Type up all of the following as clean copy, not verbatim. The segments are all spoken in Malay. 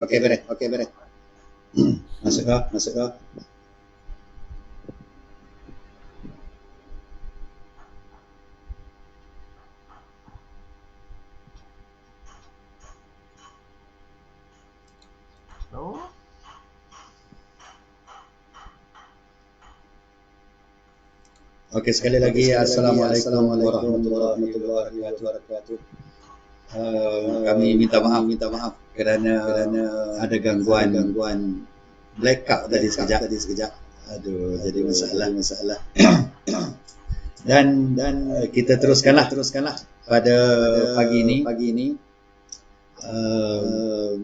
Okey, beres. Okey, beres. Masuk kau, masuk kau. Hello? Okey, sekali lagi Assalamualaikum warahmatullahi wabarakatuh. Kami minta maaf kerana ada gangguan blackout tadi sekejap. Aduh, jadi masalah. Dan kita teruskanlah pada pagi ini.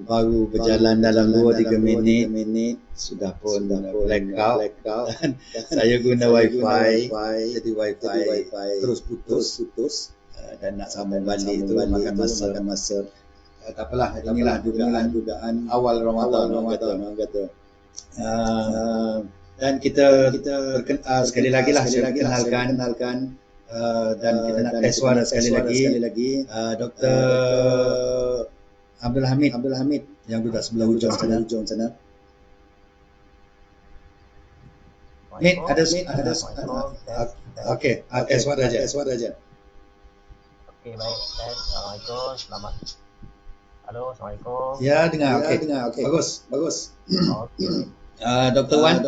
Baru berjalan dalam 2-3 minit sudah pun blackout dan saya guna wifi, jadi wifi terus putus dan nak sambung balik tu makan masa. Tak apalah, inilah dugaan awal Ramadan orang kata. Dan kita sekali lagi lah saya kenalkan dan kita nak tes suara sekali lagi. Dr. Abdul Hamid yang duduk sebelah hujung sana. Hamid, ada. Okey, tes suara aja. Okey, baik. Assalamualaikum. Selamat. Halo, Assalamualaikum. Ya, dengar. Okey. Bagus. Okey. Dr. Wan.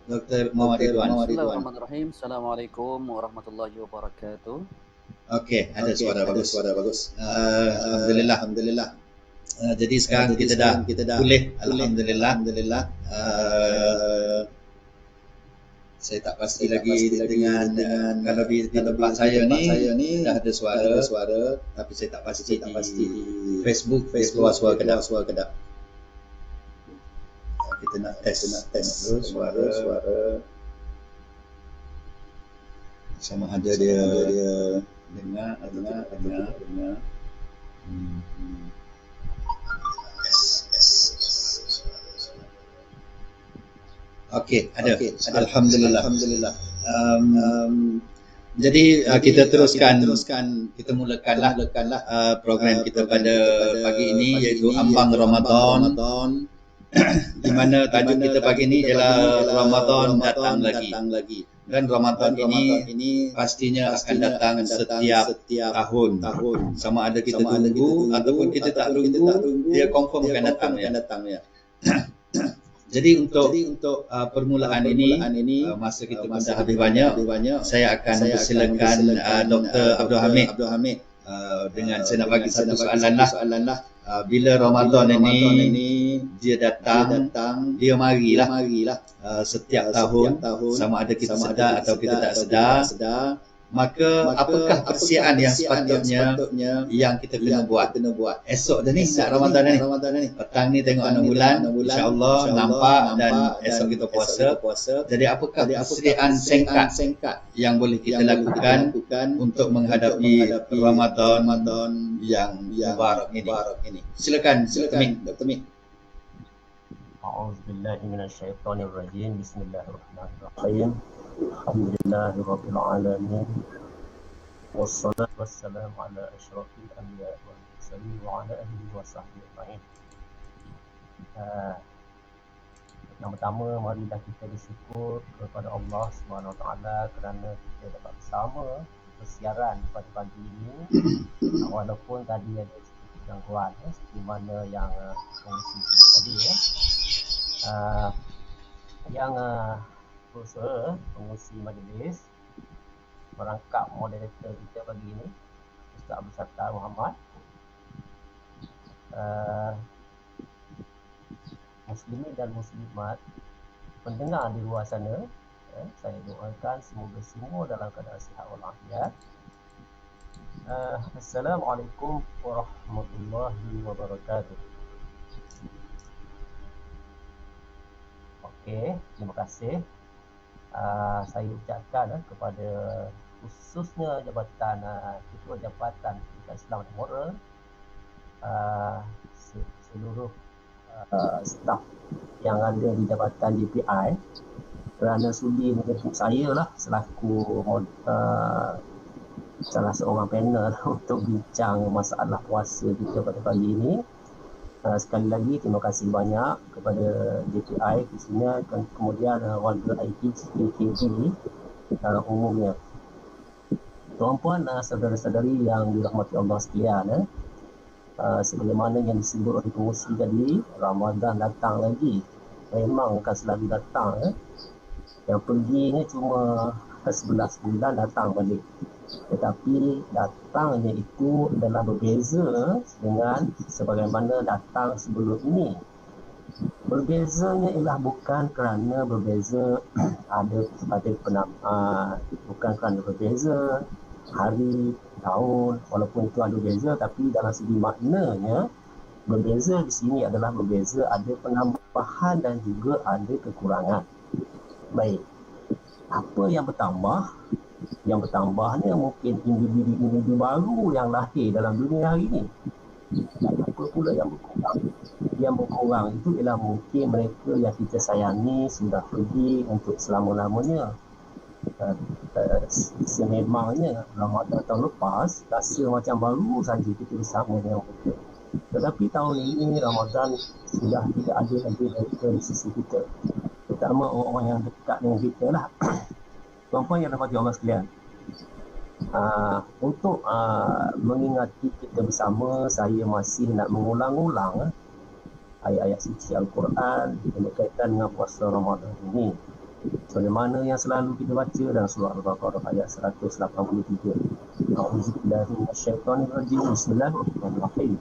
Dr. Muhammad Ridwan. Bismillahirrahmanirrahim. Assalamualaikum warahmatullahi wabarakatuh. Okey, ada suara bagus. Alhamdulillah. Jadi sekarang kita dah boleh. Alhamdulillah. Saya tak pasti lagi dengan kalau di tempat saya ni dah ada suara, tapi saya tak pasti di Facebook keluar suara kedap. Kita nak tes suara sama ada dia dengar. Okey, ada. Alhamdulillah. Jadi kita teruskan, kita mulakanlah program kita pada pagi ini iaitu Ambang Ramadan. Di mana tajuk kita pagi ini ialah Ramadan datang lagi. Dan Ramadan ini pastinya akan datang setiap tahun. Sama ada kita tunggu ataupun kita tak tunggu, dia confirm akan datang ya. Jadi untuk permulaan ini masa kita pun dah habis banyak, saya akan persilakan Dr. Abdul Hamid dengan saya nak bagi satu soalan lah. Bila Ramadan ini dia datang, dia marilah setiap tahun, sama ada kita sedar atau kita tak sedar, maka apakah persiapan yang sepatutnya yang kita kena buat? Esok dah ni nak Ramadan ni. Petang ni tengok anak bulan, insya-Allah nampak dan esok kita puasa. Jadi apakah persediaan singkat yang boleh kita lakukan untuk menghadapi Ramadan yang mubarak ini? Silakan Dr. Min. A'udzubillahi minasyaitonirrajim. Bismillahirrahmanirrahim. Alhamdulillahirabbil alamin. Wassalatu wassalamu ala asyrafil anbiya'i wal mursalin wa ala alihi wa sahbihi ajma'in. Pertama-tama marilah kita bersyukur kepada Allah Subhanahu Wa Taala kerana kita dapat bersama bersiaran pada pagi ini. Walaupun tadi ada sedikit gangguan seperti mana yang kongsi tadi yang berusaha pengurusi majlis merangkap moderator kita pagi ini Ustaz Abdul Sattar Muhammad. Muslimin dan muslimat pendengar di luar sana, saya doakan semoga semua dalam keadaan sihat walafiat. Assalamualaikum warahmatullahi wabarakatuh. Okey, terima kasih. Saya ucapkan kepada khususnya Jabatan Ketua Jabatan Pendidikan Islam dan Moral, seluruh staf yang ada di Jabatan JPI kerana sudi menjemput saya lah selaku salah seorang panel untuk bincang masalah puasa kita pada pagi ini. Sekali lagi terima kasih banyak kepada JPI khususnya, kemudian warga IKJ umumnya. Tuan-puan, saudara-saudari yang dirahmati Allah sekalian, sebagaimana yang disebut oleh pengurusi tadi, Ramadan datang lagi. Memang akan selalu datang. Yang perginya cuma 11 bulan datang balik. Tetapi datangnya itu adalah berbeza dengan sebagaimana datang sebelum ini. Berbezanya ialah bukan kerana berbeza bukan kerana berbeza hari, tahun, walaupun itu ada beza, tapi dalam segi maknanya berbeza di sini adalah berbeza ada penambahan dan juga ada kekurangan. Baik, apa yang bertambah? Yang bertambahnya mungkin individu-individu baru yang lahir dalam dunia hari ini. Dan apa pula yang berkurang? Yang berkurang itu ialah mungkin mereka yang kita sayangi sudah pergi untuk selama-lamanya. Sememangnya Ramadan tahun lepas rasa macam baru saja kita bersama dengan mereka. Tetapi tahun ini Ramadan sudah tidak ada lagi mereka di sisi kita, terutama orang-orang yang dekat dengan kita lah. Tuan-puan yang dapat Allah sekalian, untuk mengingati kita bersama, saya masih nak mengulang-ulang ayat-ayat suci Al-Quran yang berkaitan dengan puasa Ramadan ini, sebagaimana yang selalu kita baca dalam surah Al-Baqarah ayat 183. A'udzubillahi minasyaitonirrajim. Bismillahirrahmanirrahim.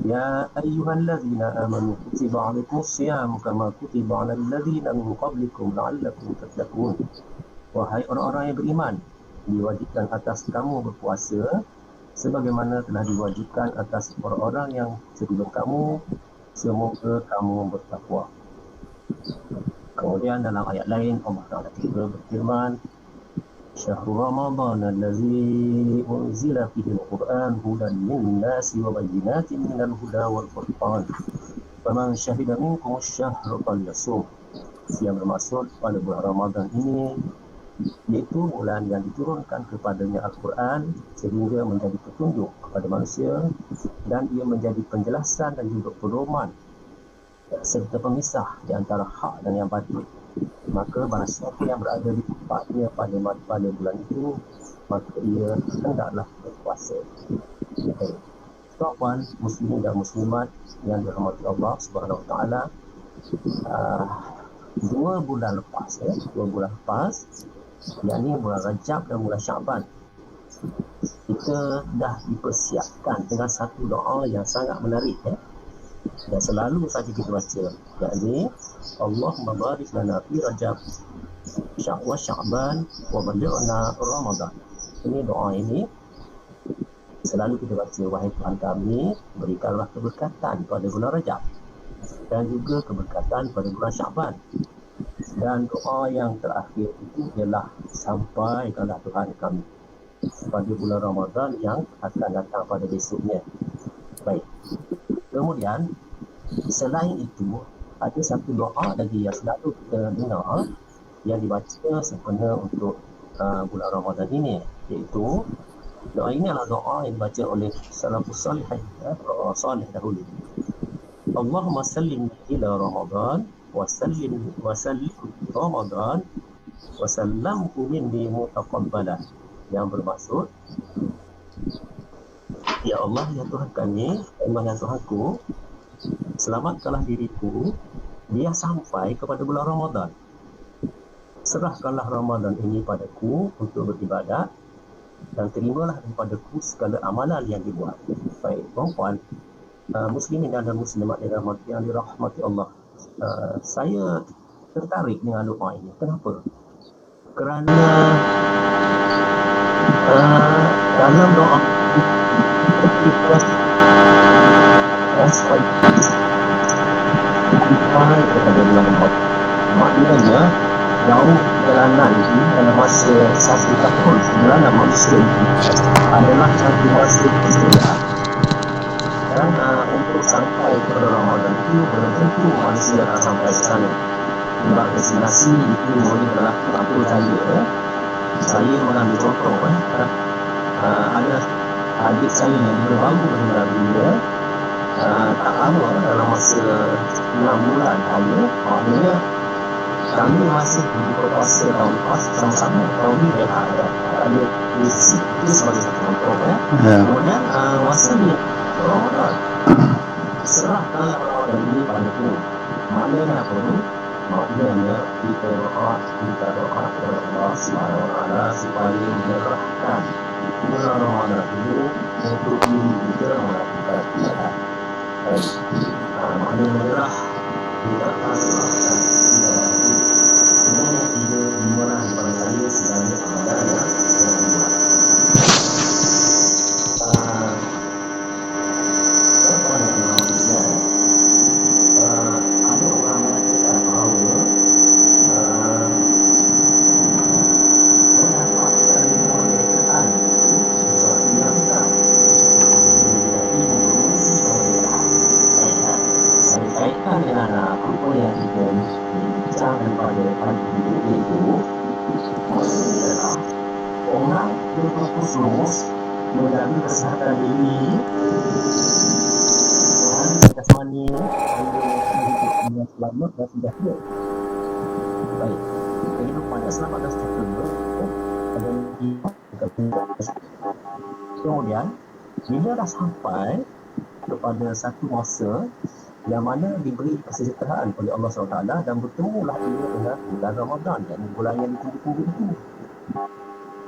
Ya ayyuhallazina amanu kutiba 'alaikumus shiyam kama kutiba 'alal ladzina min qablikum la'allakum tattaqun. Wahai orang-orang yang beriman, diwajibkan atas kamu berpuasa sebagaimana telah diwajibkan atas orang-orang yang sebelum kamu, semoga kamu bertakwa. Kemudian dalam ayat lain Allah Ta'ala juga berfirman, Syahrul Ramadan allazi unzila fihi al-Quran hudan lin-nasi wa bayyinatin minal huda wal furqan. Faman syahida minkum asy-syahra falyasum. Yang bermaksud pada bulan Ramadan ini iaitu bulan yang diturunkan kepadanya Al-Quran sehingga menjadi petunjuk kepada manusia, dan ia menjadi penjelasan dan juga pedoman serta pemisah di antara hak dan yang batil. Maka barang siapa yang berada di tempatnya pada bulan itu, maka ia hendaklah berpuasa. Tuan-tuan, muslimin dan muslimat yang dirahmati Allah Subhanahu Wa Taala, 2 bulan lepas, yakni bulan Rajab dan bulan Syaban, kita dah dipersiapkan dengan satu doa yang sangat menarik, dan selalu saja kita baca, yakni Allahumma barik lana fi Rajab wa Syaban wa ballighna Ramadan. Ini doa ini selalu kita baca, wahai Tuhan kami, berikanlah keberkatan pada bulan Rajab dan juga keberkatan pada bulan Syaban. Dan doa yang terakhir itu ialah sampaikanlah Tuhan kami pada bulan Ramadan yang akan datang pada besoknya. Baik. Kemudian selain itu ada satu doa lagi yang selalu kita dengar yang dibaca sempena untuk bulan Ramadan ini, iaitu doa ini adalah doa yang dibaca oleh salafus salih, doa salih dahulu. Allahumma sallim ila Ramadan wa sallim Ramadan wa sallamhu minni mutaqabbalan, yang bermaksud, ya Allah, ya Tuhan kami, ya Tuhanku, selamatkanlah diriku dia sampai kepada bulan Ramadan. Serahkanlah Ramadan ini padaku untuk beribadat dan terimalah daripadaku segala amalan yang dibuat. Baik, tuan-puan, muslimin dan muslimat yang dirahmati Allah, saya tertarik dengan doa ini. Kenapa? Kerana dalam doa kita sampai kepada bulan Ramadan, maknanya jauh perjalanan ini dalam masa 1 tahun perjalanan manusia ini adalah satu masa kesediaan. Dan untuk sampai kepada Ramadan itu belum tentu manusia akan sampai ke sana. Sebab destinasi itu boleh berlaku apa saja. Saya mengambil contoh, ada adik saya yang baru meninggal dunia tak lama dalam masa 6 bulan hanya, maknanya kami masih buka puasa tahun lepas sama-sama tahun ni ada isi itu sebagai satu contoh kemudian masa ni Ramadan serahkanlah Ramadan ini padaku. Maknanya apa tu? Maknanya kita doa kepada Allah Subhanahu Wa Taala supaya menyerahkan bulan Ramadan ini untuk diri kita melakukan ibadah. Maknanya menyerah tidak serahkan ibadah itu. Semua yang tidak dimurah kepada saya segala ibadah yang dibuat. Ada orang mengatakan bahawa mendapatkan kemerdekaan sesuatu yang hitam. Jadi mengurus kemerdekaan. Saya kaitkan dengan apa yang kita bincangkan pada pagi ini, iaitu maksudnya adalah orang berfokus menjaga kesihatan diri, jasmani, hidup selamat dan sejahtera. Baik, kehidupan yang selamat dan sejahtera ada kemudian bila dah sampai kepada satu masa yang mana diberi kesejahteraan oleh Allah SWT dan bertemulah ia dengan bulan Ramadan, yang bulan yang ditunggu-tunggu itu.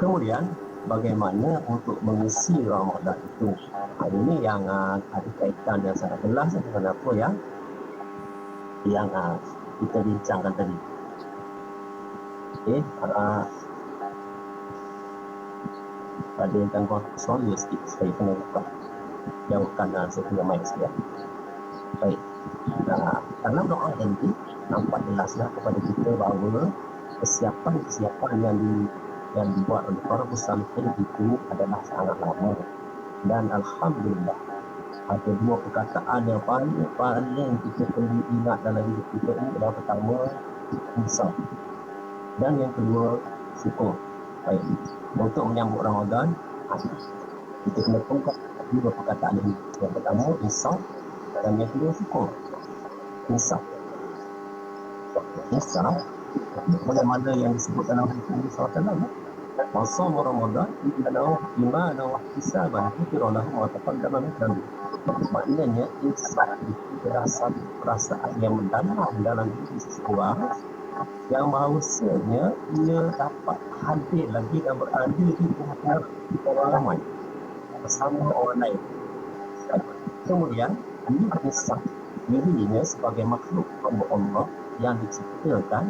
Kemudian bagaimana untuk mengisi Ramadan itu? Ini yang ada kaitan yang sangat jelas dengan apa yang kita bincangkan tadi. Okey, ada yang gangguan suara sikit, saya kena buka jauhkan saya punya mic sekejap. Baik, dalam doa ini nampak jelaslah kepada kita bahawa persiapan yang dibuat oleh para muslimin itu adalah sangat lama. Dan alhamdulillah ada dua perkataan yang paling kita perlu ingat dalam hidup kita ini adalah pertama insaf dan yang kedua syukur. Baik, untuk menyambut Ramadan kita kena tunggu dua perkataan ini. Yang pertama insaf dan yang kedua syukur. Insaf bagaimana yang disebut dalam hadis Nabi SAW, masa Ramadan adalah iman wa ihtisaban kufira lahu ma taqaddama min dhanbi. Maknanya insaf itu perasaan yang mendalam dalam diri seseorang yang bahawasanya ia dapat hadir lagi dan berada di tengah-tengah orang ramai bersama orang lain. Kemudian ini insaf dirinya sebagai makhluk Allah yang diciptakan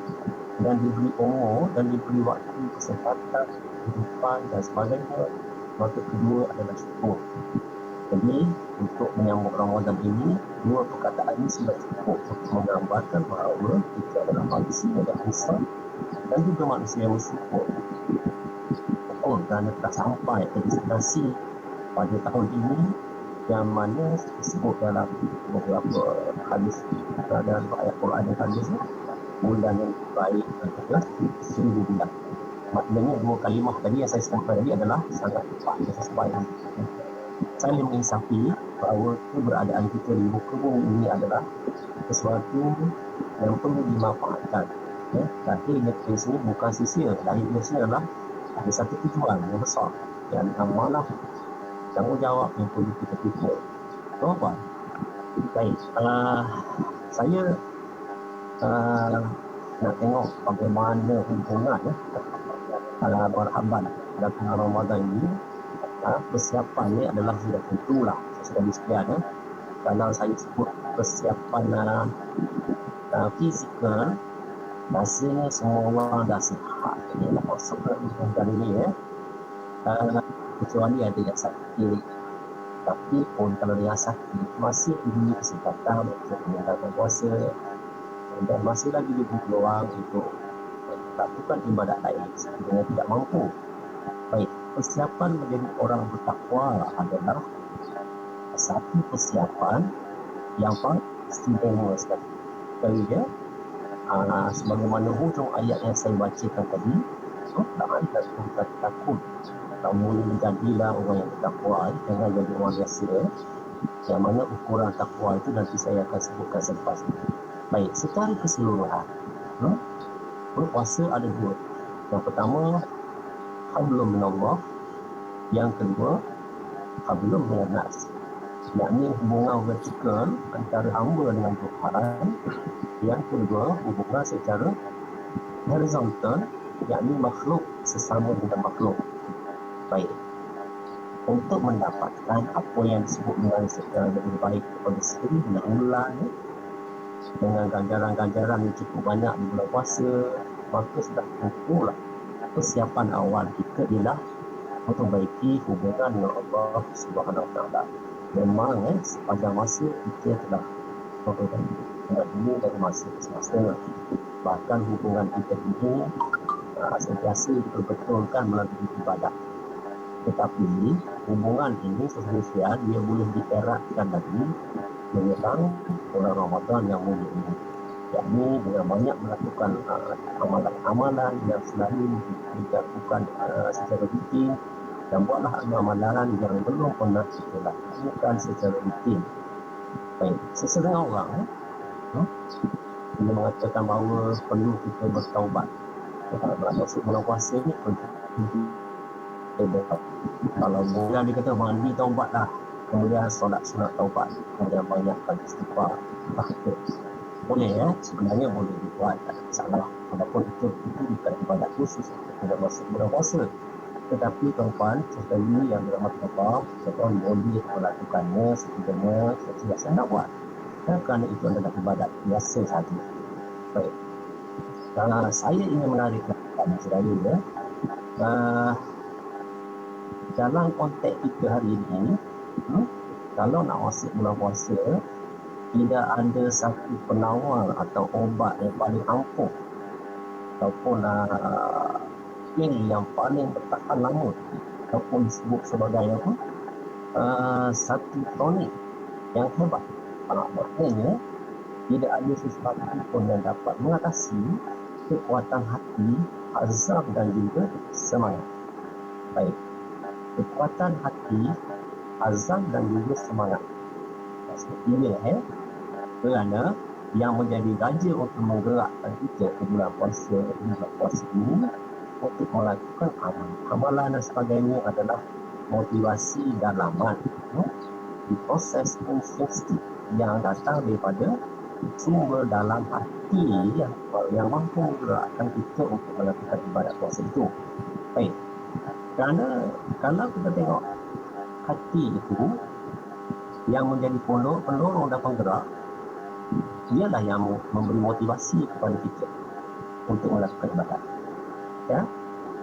dan diberi umur dan diberi waktu, kesempatan, kehidupan dan sebagainya. Maka kedua adalah syukur. Jadi untuk menyambut Ramadan ini, dua perkataan ini sudah cukup untuk menggambarkan bahawa kita adalah manusia yang insaf dan juga manusia yang bersyukur. Kerana telah sampai ke destinasi pada tahun ini yang mana disebut dalam beberapa hadis dan ayat Quran dan hadis, bulan yang baik adalah 1000 bulan. Maknanya dua kalimah tadi yang saya sebutkan tadi adalah sangat tepat dan sesuai. Saya menginsafi bahawa keberadaan kita di muka bumi ini adalah sesuatu yang perlu dimanfaatkan. Lahir di sini bukan sia-sia. Lahir di sini adalah ada satu tujuan yang besar dan amanah tanggungjawab yang perlu kita pikul. Tuan-tuan, baik, saya nak tengok bagaimana hubungan berhaban dalam Ramadan ini. Persiapan ni adalah sudah tentulah sudah disediakan. Kalau saya sebut persiapan fizikal, rasanya semua orang dah sihat. Ini lah maksudnya dari ini kecuali ada yang sakit. Tapi pun kalau yang sakit masih diberi kesempatan untuk menjalankan puasa dan masih lagi diberi peluang untuk melakukan ibadat lain sekiranya tidak mampu. Baik, persiapan menjadi orang bertakwa adalah satu persiapan yang paling istimewa sekali. Sekali dia, sebagaimana hujung ayat yang saya bacakan tadi, jangan takut. Kamu menjadilah orang yang bertakwa, jangan jadi orang biasa. Yang mana ukuran takwa itu nanti saya akan sebutkan selepas ini. Baik, secara keseluruhan, berpuasa ada dua. Yang pertama, hablum minallah. Yang kedua, hablum minannas. Yakni hubungan vertikal antara hamba dengan Tuhan. Yang kedua, hubungan secara horizontal, yakni makhluk sesama dengan makhluk. Baik, untuk mendapatkan apa yang disebut dengan secara lebih baik kepada sendiri bulan dengan ganjaran-ganjaran yang cukup banyak di bulan puasa, maka sudah tentulah persiapan awal kita ialah memperbaiki hubungan dengan Allah Subhanahu Wa Taala. Memang sepanjang masa kita telah memperbaiki hubungan ini dari masa ke semasa. Bahkan hubungan kita ini sentiasa diperbetulkan melalui ibadat. Tetapi hubungan ini seharusnya dia boleh dieratkan lagi menjelang bulan Ramadan yang mulia ini. Yakni dengan banyak melakukan amalan-amalan yang selalu dilakukan secara rutin, dan buatlah amalan yang belum pernah kita lakukan secara rutin. Baik, sesetengah orang dia mengatakan bahawa perlu kita bertaubat. Maksud bulan puasa ni kalau bulan dia kata mandi taubat lah, kemudian solat sunat taubat, kemudian banyakkan istighfar, boleh sebenarnya boleh dibuat, tak ada masalah. Walaupun itu bukan ibadat khusus tidak masuk bulan puasa, tetapi tuan-tuan sekali yang dirahmati Allah, tuan-tuan boleh melakukannya sekiranya setiap nak buat, kerana itu adalah ibadat biasa saja. Baik, saya ingin menarik kepada saudara dalam konteks kita hari ini, kalau nak masuk bulan puasa, tidak ada satu penawar atau obat yang paling ampuh ataupun pil yang paling bertahan lama ataupun disebut sebagai satu tonik yang hebat. Maknanya tidak ada sesuatu pun yang dapat mengatasi kekuatan hati, azam dan juga semangat. Baik, kekuatan hati, azam dan juga semangat. Ini kerana yang menjadi raja untuk menggerakkan kita ke bulan puasa ini untuk melakukan amalan dan sebagainya adalah motivasi dalaman, di proses instintif yang datang daripada sumber dalam hati yang mampu menggerakkan kita untuk melakukan ibadat puasa itu. Baik, kerana kalau kita tengok hati itu yang menjadi pendorong dan penggerak, dialah yang memberi motivasi kepada kita untuk melakukan ibadat.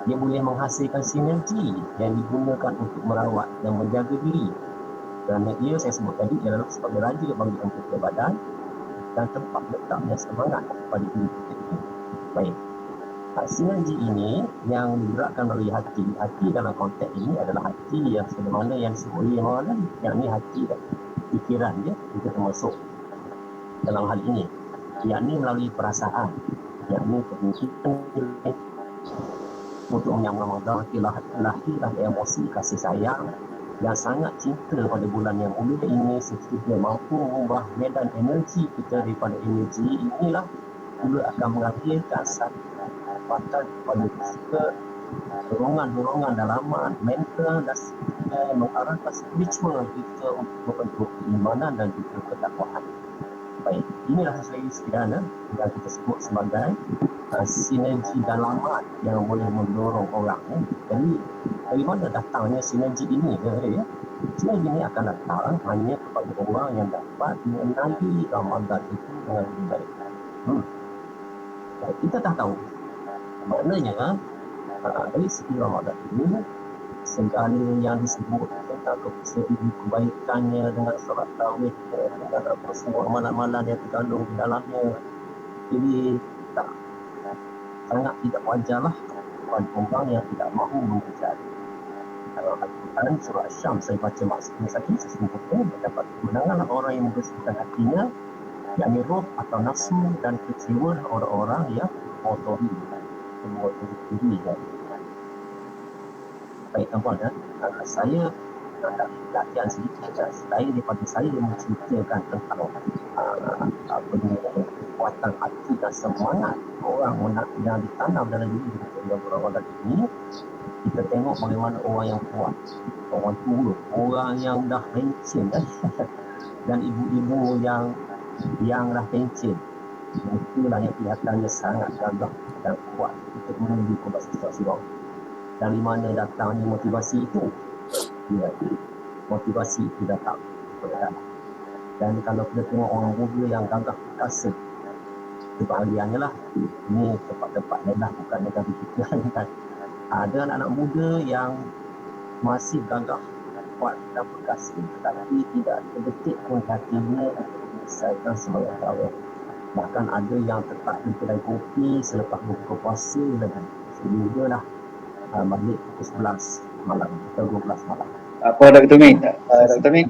Dia boleh menghasilkan sinergi yang digunakan untuk merawat dan menjaga diri. Kerana ia, saya sebut tadi, adalah sebagai raja bagi anggota badan dan tempat letaknya semangat kepada diri kita. Baik, sinergi ini yang digerakkan oleh hati. Hati dalam konteks ini adalah hati yang sebagaimana yang disebut oleh Maulana, yakni hati dan fikiran dia juga termasuk dalam hal ini, yakni melalui perasaan, yakni kemungkinan untuk menyambut Ramadan, lahirlah emosi kasih sayang yang sangat cinta pada bulan yang mulia ini, sehingga mampu mengubah medan energi kita daripada energi inilah juga akan mengakhirkan satu kekuatan kepada kita, dorongan dalaman, mental dan mengarahkan spiritual kita untuk membentuk keimanan dan juga ketakwaan. Baik, inilah saya sekiranya yang kita sebut sebagai sinergi dalaman yang boleh mendorong orang. Jadi, dari mana datangnya sinergi ini? Sinergi ini akan datang hanya kepada orang yang dapat mengenali Ramadan itu dengan lebih baik. Kita tak tahu. Maknanya, dari segi Ramadan ini, segala yang disebut tentang kebaikannya dengan solat tarawih, dengan semua amalan-amalan yang terkandung di dalamnya, jadi sangat tidak wajarlah kepada orang yang tidak mahu mengejar. Kalau Al-Quran surah Asy-Syams saya baca maksudnya saja, sesungguhnya mendapat kemenangan orang yang membersihkan hatinya, yakni roh atau nafsu dan kecewa orang-orang yang mengotori diri. Baik, tuan-tuan, saya latihan sedikit selain daripada saya menceritakan tentang apa ni, kekuatan hati dan semangat orang yang ditanam dalam diri orang ini. Kita tengok bagaimana orang yang kuat, orang tua, orang yang dah pencen dan ibu-ibu yang dah pencen, itulah yang kelihatannya sangat gagah dan kuat untuk menuju ke situasi orang. Dari mana datangnya motivasi itu? Ya, motivasi itu datang daripada dalam. Dan kalau kita tengok orang muda yang gagah perkasa, kebahagiaannya lah ini tempat-tempat lain lah, bukan negara kita kan. Ada anak-anak muda yang masih gagah, kuat dan perkasa, tetapi tidak terbetik pun hatinya menyelesaikan sebagai kawan. Bahkan ada yang tetap di kedai kopi selepas buka puasa lagi sehinggalah balik pukul 11 malam atau 12 malam. Apa Dr. Ming? Dr. Ming?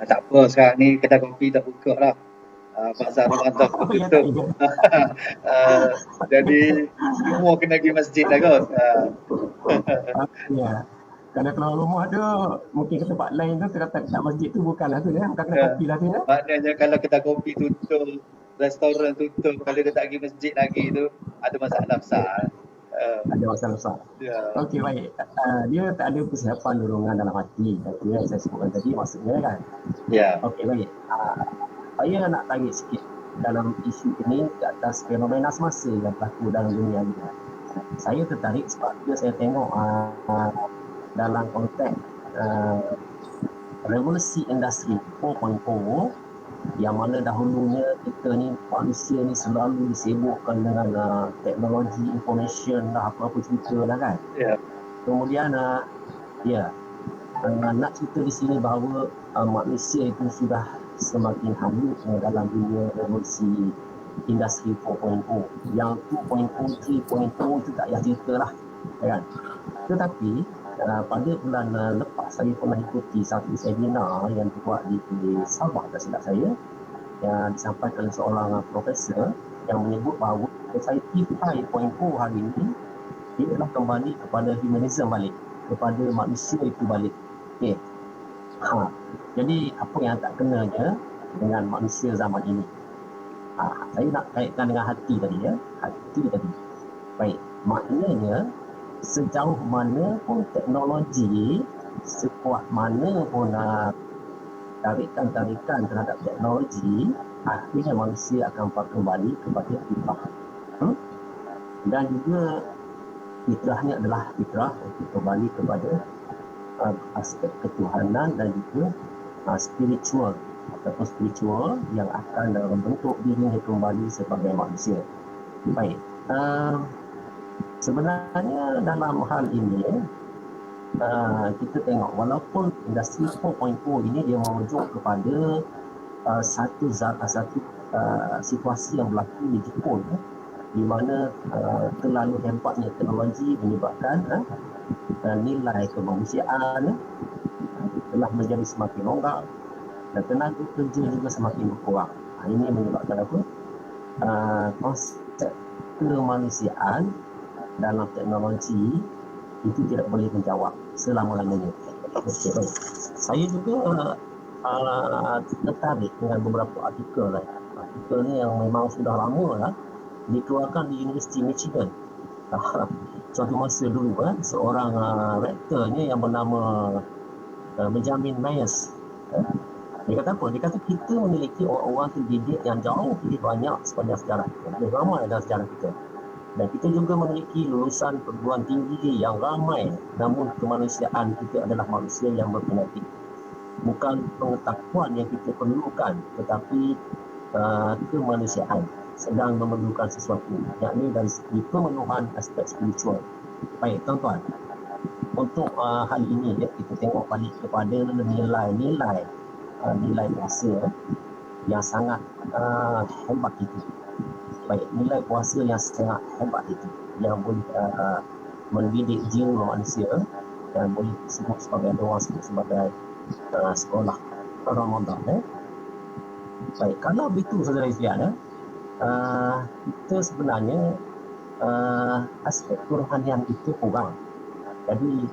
Tak apa, sekarang ni kedai kopi tak buka lah. Pasar Ramadan tutup. Jadi semua kena pergi masjid lah kot. Ya. Kalau rumah tu mungkin ke tempat lain tu kata tak masjid tu bukanlah tu ya, bukan kedai kopi lah tu ya. Maknanya kalau kedai kopi tutup, restoran tutup, kalau dia tak pergi masjid lagi tu ada masalah besar. Ada masalah besar. Okey, baik. Dia tak ada persiapan dorongan dalam hati. Itu yang saya sebutkan tadi maksudnya kan. Ya. Okey, baik. Saya nak tarik sikit dalam isu ini ke atas fenomena semasa yang berlaku dalam dunia ini. Saya tertarik sebab saya tengok dalam konteks revolusi industri 4.0 yang mana dahulunya kita ni manusia ni selalu disibukkan dengan teknologi information lah, apa-apa cerita lah kan. Kemudian nak cerita di sini bahawa manusia itu sudah semakin hanyut dalam dunia revolusi industri 4.0. Yang 2.0, 3.0 itu tak payah cerita lah kan. Tetapi pada bulan lepas saya pernah ikuti satu seminar yang dibuat di Sabah, tak silap saya, yang disampaikan oleh seorang profesor yang menyebut bahawa society 5.0 hari ini dia adalah kembali kepada humanism balik, kepada manusia itu balik. Okay. Jadi apa yang tak kenanya dengan manusia zaman ini? Saya nak kaitkan dengan hati tadi ya. Hati tadi. Baik, maknanya sejauh mana pun teknologi, sekuat mana pun tarikan terhadap teknologi, akhirnya manusia akan kembali kepada fitrah. Dan juga fitrahnya adalah fitrah untuk kembali kepada aspek ketuhanan dan juga spiritual ataupun spiritual yang akan membentuk dirinya kembali sebagai manusia. Baik, sebenarnya dalam hal ini kita tengok walaupun industri 4.0 ini dia merujuk kepada satu situasi yang berlaku di Jepun di mana terlalu hebatnya teknologi menyebabkan nilai kemanusiaan telah menjadi semakin longgar dan tenaga kerja juga semakin berkurang. Ini menyebabkan apa? Konsep kemanusiaan dalam teknologi itu tidak boleh menjawab selama-lamanya. Okay, baik. Saya juga tertarik dengan beberapa artikel. Artikel ni yang memang sudah lama lah, dikeluarkan di Universiti Michigan. Suatu masa dulu seorang rektornya yang bernama Benjamin Myers. Dia kata apa? Dia kata kita memiliki orang-orang terdidik yang jauh lebih banyak sepanjang sejarah kita. Lebih ramai dalam sejarah kita. Dan kita juga memiliki lulusan perguruan tinggi yang ramai, namun kemanusiaan kita adalah manusia yang berpenyakit. Bukan pengetahuan yang kita perlukan, tetapi kemanusiaan sedang memerlukan sesuatu, yakni dari segi pemenuhan aspek spiritual. Baik, tuan-tuan, untuk hal ini kita tengok balik kepada nilai puasa yang sangat hebat itu. Baik, nilai puasa yang sangat hebat itu yang boleh mendidik jiwa manusia dan boleh disebut sebagai sebagai sekolah Ramadan. Baik, kalau begitu saudara sekalian, kita sebenarnya aspek kerohanian itu kurang. Jadi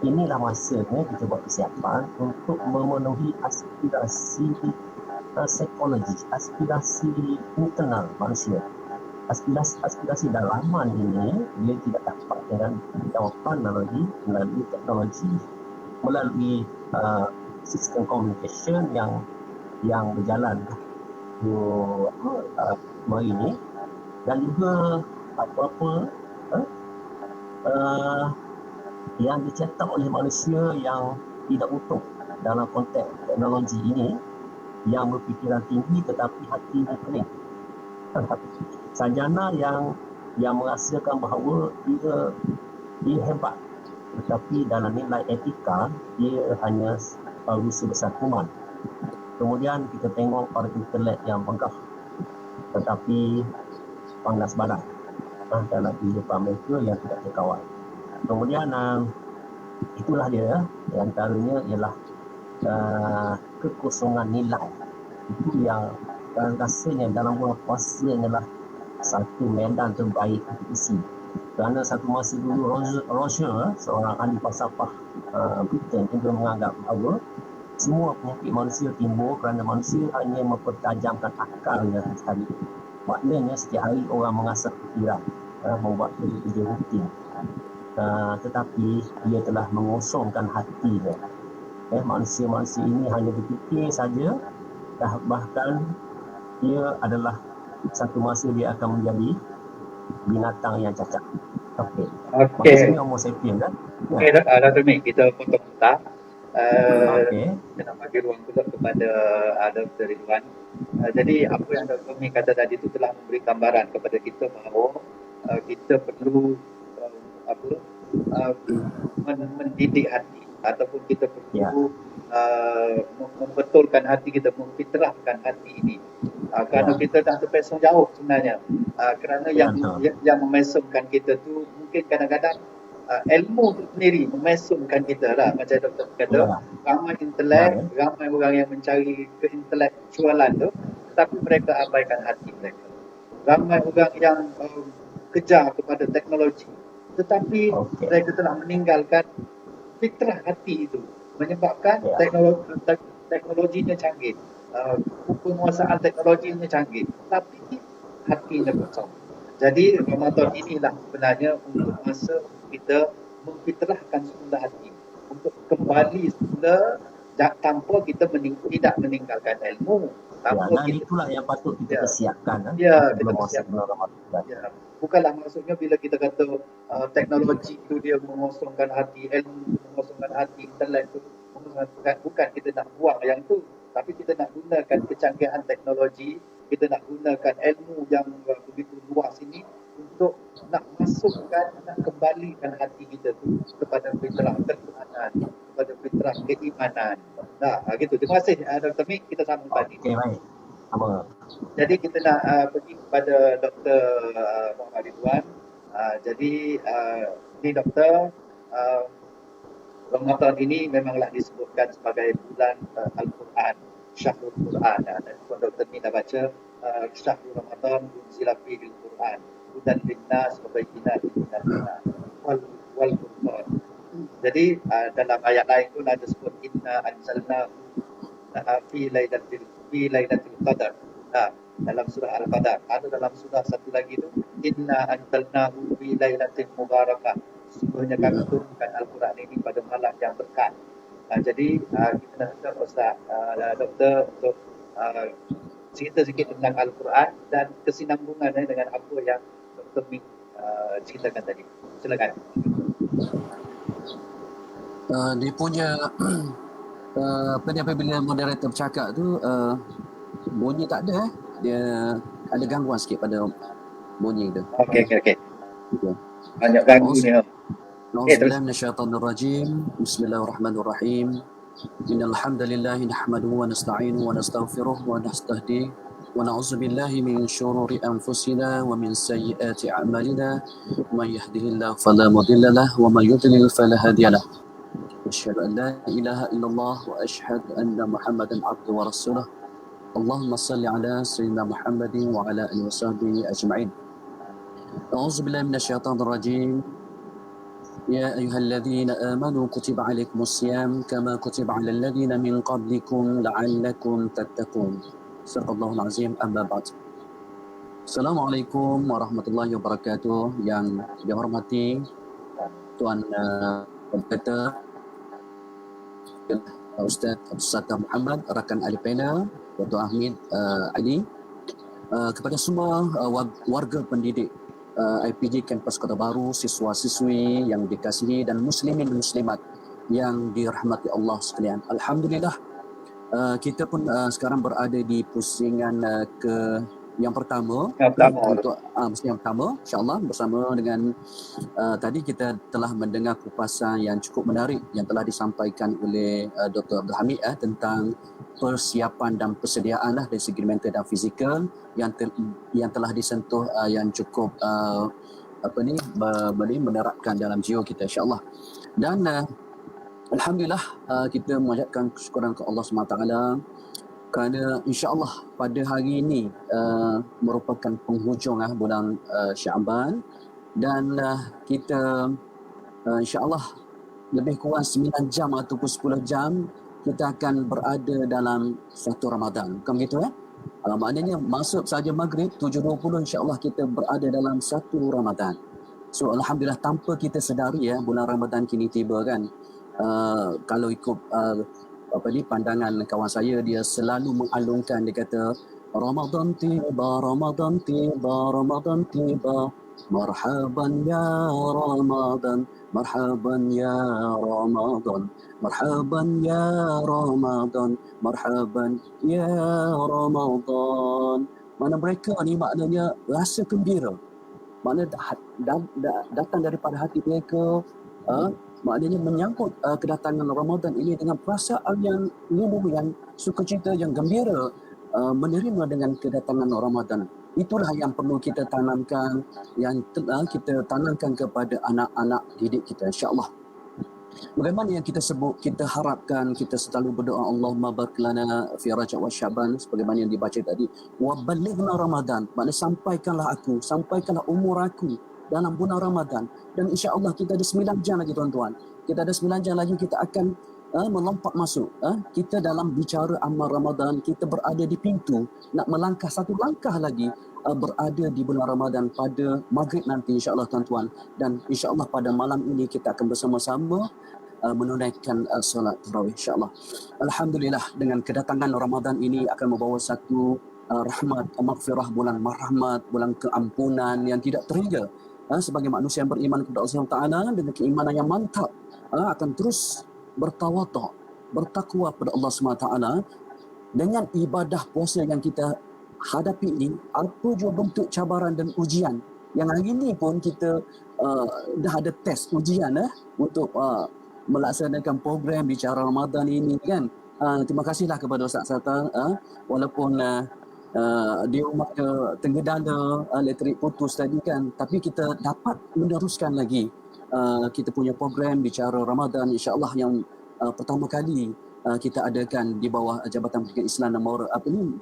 inilah masanya kita buat persiapan untuk memenuhi aspirasi psikologi, aspirasi internal manusia. Aspirasi dalaman ini dia tidak dapat dengan jawapan melalui teknologi, melalui sistem communication yang berjalan hari ini, dan juga apa-apa yang dicetak oleh manusia yang tidak utuh dalam konteks teknologi ini, yang berfikiran tinggi tetapi hati pening. Sarjana yang merasakan bahawa dia hebat, tetapi dalam nilai etika dia hanya baru sebesar kuman. Kemudian kita tengok para intelek yang megah tetapi panas badan dalam kehidupan mereka yang tidak terkawal. Kemudian itulah dia, antaranya ialah kekosongan nilai. Itu yang rasanya dalam bulan puasa adalah satu medan terbaik untuk isi. Kerana satu masa dulu Roger, seorang ahli falsafah Britain, juga menganggap bahawa semua penyakit manusia timbul kerana manusia hanya mempertajamkan akalnya sekali. Maknanya setiap hari orang mengasah fikiran, membuat kerja rutin. Tetapi dia telah mengosongkan hatinya. Manusia-manusia ini hanya berfikir saja, bahkan dia adalah satu masa dia akan menjadi binatang yang cacat. Okey. Maksudnya homo sapien kan? Okey, Dr. Mik, kita potong sebentar. Okey. Kita nak bagi ruang juga kepada Dr. Ridwan. Jadi apa yang Dr. Mik kata tadi itu telah memberi gambaran kepada kita bahawa kita perlu mendidik hati, ataupun kita perlu membetulkan hati kita, memfitrahkan hati ini. Kerana kita dah terpesong jauh sebenarnya. Kerana yang memesongkan kita tu mungkin kadang-kadang ilmu tu sendiri memesongkan kita lah. Macam doktor kata, ramai intelek, ramai orang yang mencari keintelektualan tu, tetapi mereka abaikan hati mereka. Ramai orang yang kejar kepada teknologi, tetapi mereka telah meninggalkan fitrah hati itu, menyebabkan teknologinya canggih, penguasaan teknologinya canggih, tapi hatinya kosong. Jadi Ramadan inilah sebenarnya untuk masa kita memfitrahkan semula hati, untuk kembali semula tanpa kita tidak meninggalkan ilmu. Itulah yang patut kita persiapkan. Ya, kita persiapkan. Ya. Bukanlah maksudnya bila kita kata teknologi itu dia mengosongkan hati, ilmu mengosongkan hati, intelek itu mengosongkan, bukan kita nak buang yang tu, tapi kita nak gunakan kecanggihan teknologi, kita nak gunakan ilmu yang begitu luas ini untuk nak masukkan, nak kembalikan hati kita tu kepada fitrah ketuhanan, kepada fitrah keimanan. Nah, gitu. Terima kasih Dr. Mik, kita sambung tadi. Okey, baik. Jadi kita nak pergi kepada Dr. Muhammad Ridwan. Jadi ini doktor, Ramadan ini memanglah disebutkan sebagai bulan Al-Quran, Syahrul Quran. Dan doktor ni dah baca Syahrul Ramadan unzila fihi Al-Quran hudan linnas wa bayyinatin minal huda wal furqan. Jadi dalam ayat lain pun ada sebut inna anzalna fi lailatul qadar. Dalam surah Al-Qadar. Ada dalam surah satu lagi tu, inna anzalnahu fi lailatin mubarakah. Sesungguhnya kami turunkan Al-Quran ini pada malam yang berkah. Jadi kita nak minta Ustaz Doktor untuk cerita sikit tentang Al-Quran dan kesinambungannya dengan apa yang Dr. Mik ceritakan tadi. Silakan. Dia punya apabila moderator bercakap tu bunyi tak ada, dia ada gangguan sikit pada bunyi tu. Okey. Banyak ganggu ni. Auzubillahi minasyaitonir rajim. Bismillahirrahmanirrahim. Innal hamdalillah nahmaduhu wa nasta'inuhu wa nastaghfiruh wa nastahdihi wa na'udzu billahi min shururi anfusina wa min sayyiati a'malina. May yahdihillahu fala mudilla lahu wa may yudlil fala hadiya lahu. Asyhadu an la ilaha illallah wa asyhadu anna Muhammadan 'abduhu wa rasuluh. Allahumma salli ala sayyidina Muhammadin wa ala alihi wa sahbihi ajma'in. A'udzu billahi minasyaitonir rajim. يا أيها الذين آمنوا كتب عليكم الصيام كما كتب على الذين من قبلكم لعلكم تتقون. صدق الله العظيم. أما بعد. Assalamualaikum warahmatullahi wabarakatuh. Yang dihormati Tuan Moderator, Ustaz Abdul Sattar Muhammad, rakan ahli panel, Dr. Ahmid Ali, kepada semua warga pendidik IPG Kampus Kota Baru, siswa-siswi yang dikasihi dan muslimin dan muslimat yang dirahmati Allah sekalian. Alhamdulillah, kita pun sekarang berada di pusingan yang pertama untuk yang pertama, insyaAllah, bersama dengan tadi kita telah mendengar kupasan yang cukup menarik yang telah disampaikan oleh Dr. Abdul Hamid tentang persiapan dan persediaan dari segi mental dan fizikal yang telah disentuh yang cukup menerapkan dalam jiwa kita, insyaAllah. Dan Alhamdulillah, kita mengucapkan kesyukuran ke Allah SWT kerana insyaAllah pada hari ini merupakan penghujung bulan Syaban, dan kita insyaAllah lebih kurang 9 jam ataupun 10 jam kita akan berada dalam satu Ramadan. Bukan begitu maknanya masuk saja maghrib 7.20 insyaAllah kita berada dalam satu Ramadan. So Alhamdulillah, tanpa kita sedari bulan Ramadan kini tiba kan. Kalau ikut pandangan kawan saya, dia selalu mengalungkan, dia kata Ramadan tiba, Ramadan tiba, Ramadan tiba, marhaban ya Ramadan, marhaban ya Ramadan, marhaban ya Ramadan, marhaban ya Ramadan. Mana mereka ni maknanya rasa gembira, maknanya datang daripada hati mereka, maknanya menyambut kedatangan Ramadan ini dengan perasaan yang luluh, yang sukacita, yang gembira, menerima dengan kedatangan Ramadan. Itulah yang perlu kita tanamkan, yang kita tanamkan kepada anak-anak didik kita, insyaAllah. Bagaimana yang kita sebut, kita harapkan, kita selalu berdoa Allahumma barik lana fi Rajab wa Syaban, sebagaimana yang dibaca tadi, wa balighna Ramadan, maknanya sampaikanlah umur aku dalam bulan Ramadan. Dan insya-Allah kita ada 9 jam lagi tuan-tuan. Kita ada 9 jam lagi kita akan melompat masuk. Kita dalam bicara amal Ramadan, kita berada di pintu nak melangkah satu langkah lagi berada di bulan Ramadan pada maghrib nanti insya-Allah tuan-tuan. Dan insya-Allah pada malam ini kita akan bersama-sama menunaikan solat tarawih insya-Allah. Alhamdulillah, dengan kedatangan Ramadan ini akan membawa satu rahmat, maghfirah, bulan rahmat, bulan keampunan yang tidak terhingga. Sebagai manusia yang beriman kepada Allah Taala dengan keimanan yang mantap, akan terus bertawaduk, bertakwa kepada Allah SWT dengan ibadah puasa yang kita hadapi ini. Apa jua bentuk cabaran dan ujian, yang hari ini pun kita dah ada test ujian untuk melaksanakan program bicara Ramadan ini kan. Terima kasihlah kepada Ustaz Sattar, walaupun di rumah tergendala elektrik putus tadi kan, tapi kita dapat meneruskan lagi kita punya program bicara Ramadan insya-Allah yang pertama kali kita adakan di bawah Jabatan Pendidikan Islam nomor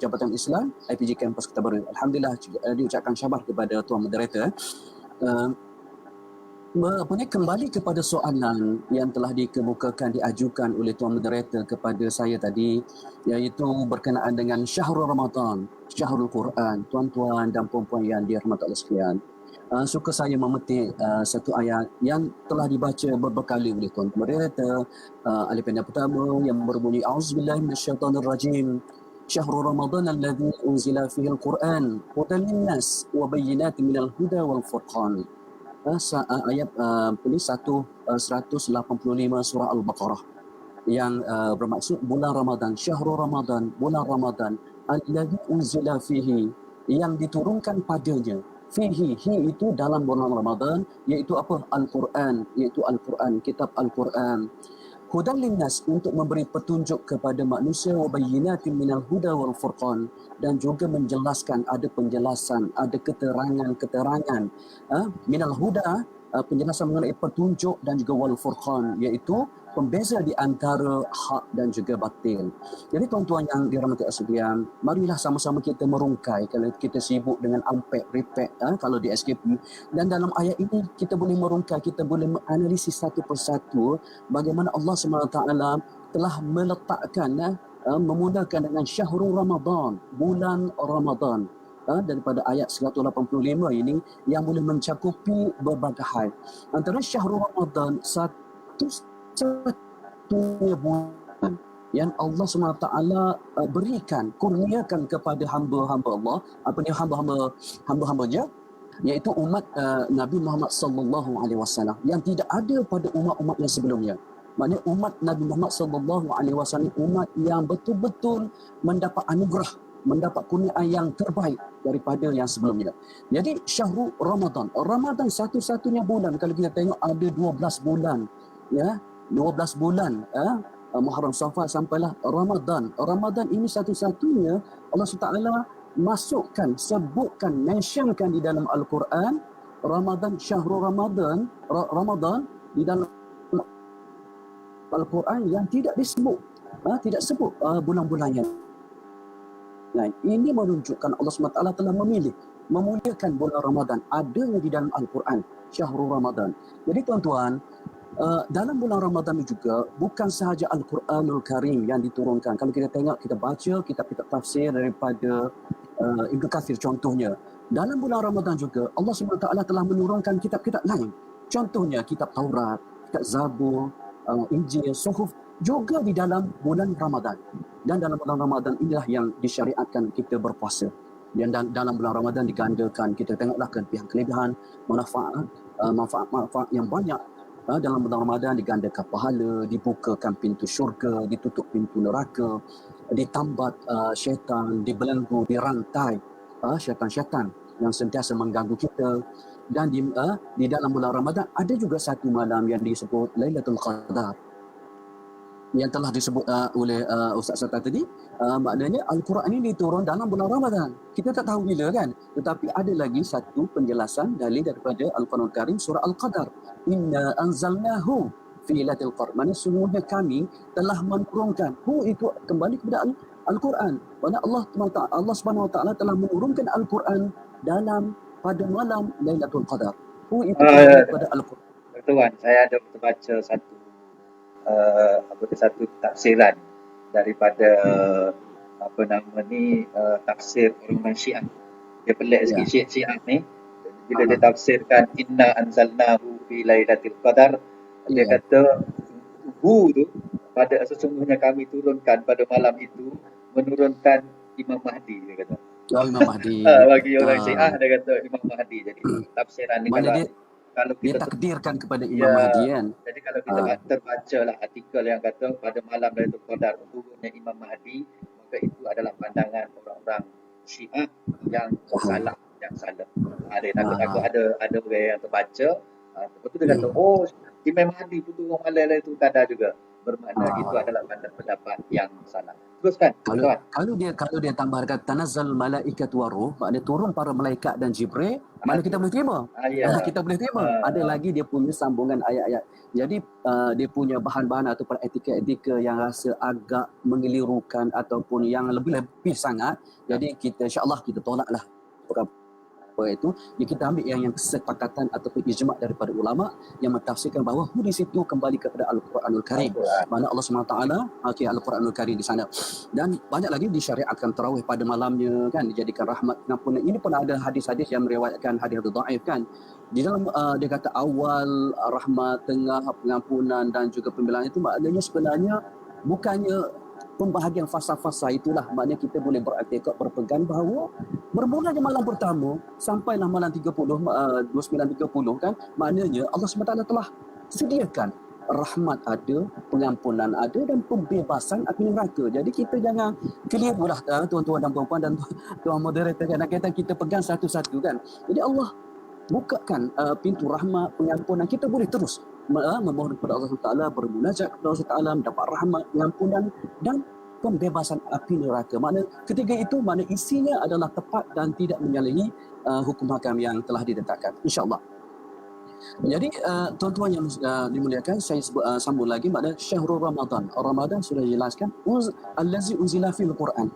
Jabatan Islam IPG Kampus Kota Baru. Alhamdulillah, diucapkan syabas kepada tuan moderator. Kembali kepada soalan yang telah dikemukakan, diajukan oleh tuan moderator kepada saya tadi, iaitu berkenaan dengan Syahrul Ramadan, Syahrul Quran. Tuan-tuan dan puan-puan yang dirahmati Allah sekalian, suka saya memetik satu ayat yang telah dibaca beberapa kali oleh tuan moderator. Alif yang pertama yang berbunyi A'udzubillahi minasyaitonirrajim. Syahrul Ramadan alladzi unzila fihi al-Quran hudan lin-nas wa bayyinatin minal huda wal furqan. Ayat 185 surah Al-Baqarah yang bermaksud bulan Ramadan, Syahrul Ramadan, bulan Ramadan, alladzi unzila fihi, yang diturunkan padanya, fihi, hi itu dalam bulan Ramadan, iaitu apa? Al-Quran, iaitu Al-Quran, kitab Al-Quran. Hudan linnas, untuk memberi petunjuk kepada manusia, wa bayyinatin minal huda wal furqan, dan juga menjelaskan, ada penjelasan, ada keterangan minal huda, penjelasan mengenai petunjuk, dan juga wal furqan, iaitu pembeza di antara hak dan juga batil. Jadi tuan-tuan yang dirahmati Allah sekalian, marilah sama-sama kita merungkai kalau kita sibuk dengan ampek, repek kalau di SKP. Dan dalam ayat ini kita boleh merungkai, kita boleh menganalisis satu persatu bagaimana Allah SWT telah meletakkan memulakan dengan syahrul Ramadan, bulan Ramadan. Daripada ayat 185 ini yang boleh mencakupi berbagai hal. Antara syahrul Ramadan satu-satunya bulan yang Allah SWT berikan, kurniakan kepada hamba-hamba Allah, hamba-hambanya, iaitu umat Nabi Muhammad sallallahu alaihi wasallam yang tidak ada pada umat-umat yang sebelumnya. Maknanya umat Nabi Muhammad sallallahu alaihi wasallam umat yang betul-betul mendapat anugerah, mendapat kurniaan yang terbaik daripada yang sebelumnya. Jadi syahrul Ramadan, Ramadan satu-satunya bulan, kalau kita tengok ada 12 bulan, ya, 12 bulan, Muharram, Safar sampailah Ramadan. Ramadan ini satu-satunya Allah SWT masukkan, sebutkan, mentionkan di dalam Al-Quran, Ramadan, syahrul Ramadan, Ramadan di dalam Al-Quran yang tidak disebut, tidak sebut bulan-bulan yang lain. Ini menunjukkan Allah SWT telah memilih, memuliakan bulan Ramadan, adanya di dalam Al-Quran, syahrul Ramadan. Jadi tuan-tuan, dalam bulan Ramadan ini juga bukan sahaja Al-Quranul Karim yang diturunkan. Kalau kita tengok, kita baca kitab-kitab tafsir daripada Ibn Kathir contohnya. Dalam bulan Ramadan juga Allah SWT telah menurunkan kitab-kitab lain. Contohnya kitab Taurat, kitab Zabur, Injil, Suhuf juga di dalam bulan Ramadan. Dan dalam bulan Ramadan inilah yang disyariatkan kita berpuasa. Dan dalam bulan Ramadan digandakan, kita tengoklah kelebihan, manfaat yang banyak. Dalam bulan Ramadan digandakan pahala, dibukakan pintu syurga, ditutup pintu neraka, ditambat syaitan, dibelenggu, dirantai syaitan-syaitan yang sentiasa mengganggu kita. Dan di dalam bulan Ramadan ada juga satu malam yang disebut Lailatul Qadar, yang telah disebut oleh Ustaz Sata tadi. Maknanya Al-Quran ini diturun dalam bulan Ramadan. Kita tak tahu bila kan, tetapi ada lagi satu penjelasan dalil daripada Al-Quran Karim, surah Al-Qadar. Inna anzalnahu fi lailatul qadar. Maksudnya sungguhnya kami telah menurunkan. Hu itu kembali kepada Al-Quran. Maksudnya Allah Subhanahu Wa Taala telah menurunkan Al-Quran pada malam Lailatul Qadar. Hu itu kembali kepada Al-Quran. Tuan, saya ada terbaca satu tafsiran daripada tafsir orang Syiah. Dia pelik sikit Syiah ni. Bila dia tafsirkan inna anzalnahu fi lailatul qadar, dia kata hu tu pada sesungguhnya kami turunkan pada malam itu, menurunkan Imam Mahdi, dia kata. Imam Mahdi. Bagi orang Syiah dia kata Imam Mahdi. Jadi tafsiran ni kalau dia kita takdirkan kepada Imam Mahdi kan. Jadi kalau kita terbaca lah artikel yang kata pada malam Lailatul Qadar turunnya Imam Mahdi, maka itu adalah pandangan orang-orang Syiah yang salah. Dia takut ada orang yang terbaca, lepas tu dia kata Imam Mahdi pun turun malam Lailatul Qadar juga. Bermakna itu adalah pendapat yang salah. Teruskan. Kalau dia tambahkan tanazzal malaikat waruh, maknanya turun para malaikat dan Jibril, mana kita boleh terima. Kita boleh terima. Ada lagi dia punya sambungan ayat-ayat. Jadi dia punya bahan-bahan ataupun etika-etika yang rasa agak mengelirukan ataupun yang lebih sangat. Jadi kita insya-Allah kita tolaklah apa itu, kita ambil yang kesepakatan ataupun ijma' daripada ulama yang mentafsirkan bahawa di situ kembali kepada Al-Quranul Karim. Mana Allah SWT Al-Quranul Karim di sana. Dan banyak lagi disyariatkan tarawih pada malamnya kan, dijadikan rahmat pengampunan. Ini pun ada hadis-hadis yang meriwayatkan hadis dhaif kan. Di dalam dia kata awal rahmat, tengah pengampunan dan juga pembelaan itu, maknanya sebenarnya bukannya pembahagian fasa-fasa itulah. Maknanya kita boleh beriktikad, berpegang bahawa bermulanya malam pertama sampailah malam 29.30 kan, maknanya Allah SWT telah sediakan rahmat ada, pengampunan ada dan pembebasan api neraka. Jadi kita jangan kelirulah tuan-tuan dan puan-puan dan tuan moderator, kadang-kadang kita pegang satu-satu kan. Jadi Allah bukakan pintu rahmat, pengampunan. Kita boleh terus memohon kepada Allah SWT, bermunajat kepada Allah SWT, mendapat rahmat, pengampunan dan pembebasan api neraka. Makna ketiga itu, makna isinya adalah tepat dan tidak menyalahi hukum hakam yang telah diletakkan, insya-Allah. Jadi tuan-tuan yang dimuliakan, saya sambung lagi, maknanya syahrul Ramadan. Ramadan sudah jelaskan allazi unzila fil Quran.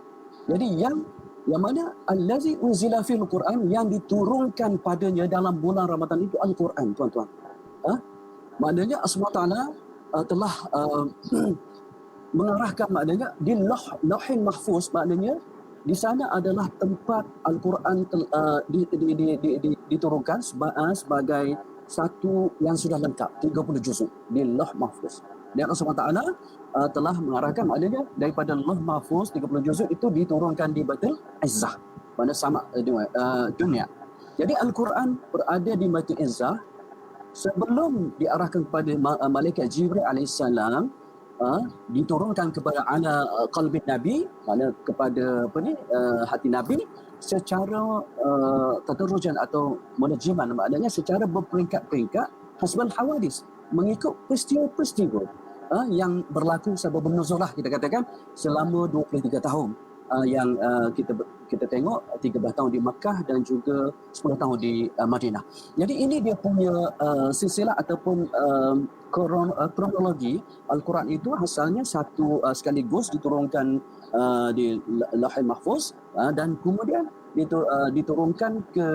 Jadi yang mana allazi unzila fil Quran, yang diturunkan padanya dalam bulan Ramadan itu Al-Quran, tuan-tuan. Maknanya Allah SWT telah mengarahkan, maknanya di lauhin mahfuz, maknanya di sana adalah tempat Al-Quran diturunkan sebagai satu yang sudah lengkap, 30 juzuk di lauh mahfuz. Dan Allah SWT telah mengarahkan, maknanya daripada lauh mahfuz 30 juzuk itu diturunkan di Baitul Izzah, pada sama dunia. Jadi Al-Quran berada di Baitul Izzah sebelum diarahkan kepada malaikat Jibril alaihissalam, diturunkan kepada qalbi Nabi, mana kepada hati Nabi secara tadarujan atau munajiman, maknanya secara berperingkat-peringkat hasbal hawadis, mengikut peristiwa-peristiwa yang berlaku sebab nuzulah, kita katakan selama 23 tahun yang kita tengok 13 tahun di Makkah dan juga 10 tahun di Madinah. Jadi ini dia punya silsilah ataupun kronologi. Al-Quran itu asalnya satu sekaligus diturunkan di Lauhul Mahfuz, dan kemudian diturunkan ke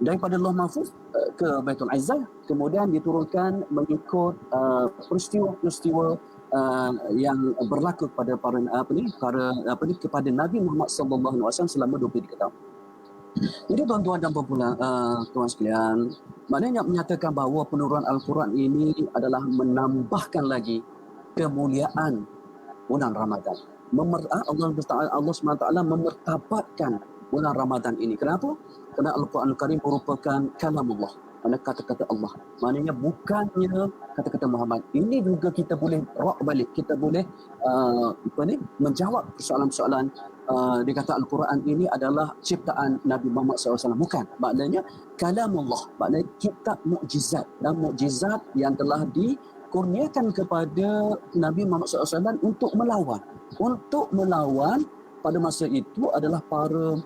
daripada Lauh Mahfuz ke Baitul Izzah, kemudian diturunkan mengikut peristiwa-peristiwa yang berlaku kepada kepada Nabi Muhammad sallallahu alaihi wasallam selama 23 tahun. Jadi tuan-tuan dan tuan sekalian, maknanya menyatakan bahawa penurunan Al-Quran ini adalah menambahkan lagi kemuliaan bulan Ramadan. Allah SWT memertabatkan bulan Ramadan ini. Kenapa? Kerana Al-Quran Al-Karim merupakan kalamullah, mana kata-kata Allah. Maknanya bukannya kata-kata Muhammad. Ini juga kita boleh rak balik, kita boleh menjawab persoalan-persoalan. Dia kata Al-Quran ini adalah ciptaan Nabi Muhammad SAW. Bukan. Maknanya kalamullah, maknanya kitab mukjizat, dan mukjizat yang telah dikurniakan kepada Nabi Muhammad SAW untuk melawan pada masa itu adalah para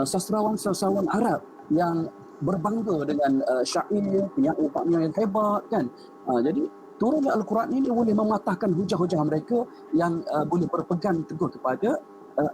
sastrawan-sastrawan Arab yang berbangga dengan syair, penyair yang hebat kan. Jadi turunnya Al-Quran ini boleh mematahkan hujah-hujah mereka yang boleh berpegang teguh kepada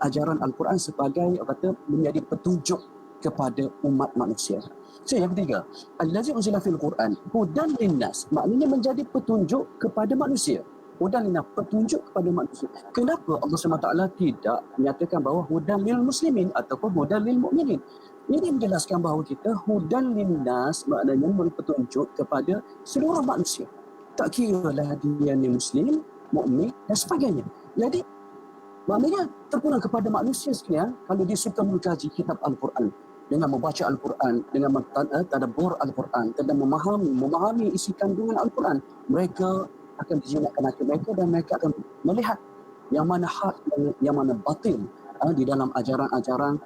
ajaran Al-Quran sebagai menjadi petunjuk kepada umat manusia. So, yang ketiga, allazi unzila fil Quran hudan linnas, maknanya menjadi petunjuk kepada manusia. Hudan linnas, petunjuk kepada manusia. Kenapa Allah SWT tidak menyatakan bahawa hudan lil muslimin ataupun hudan lil mu'minin? Ini menjelaskan bahawa kita hudan linnas, maknanya memberi petunjuk kepada seluruh manusia. Tak kiralah dia ni muslim, mukmin dan sebagainya. Jadi maknanya terpulang kepada manusia sekalian, kalau dia suka mengkaji kitab Al-Quran, dengan membaca Al-Quran, dengan tadabbur Al-Quran, dan memahami isi kandungan Al-Quran, mereka akan dijinakkan hati mereka dan mereka akan melihat yang mana hak dan yang mana batil di dalam ajaran-ajaran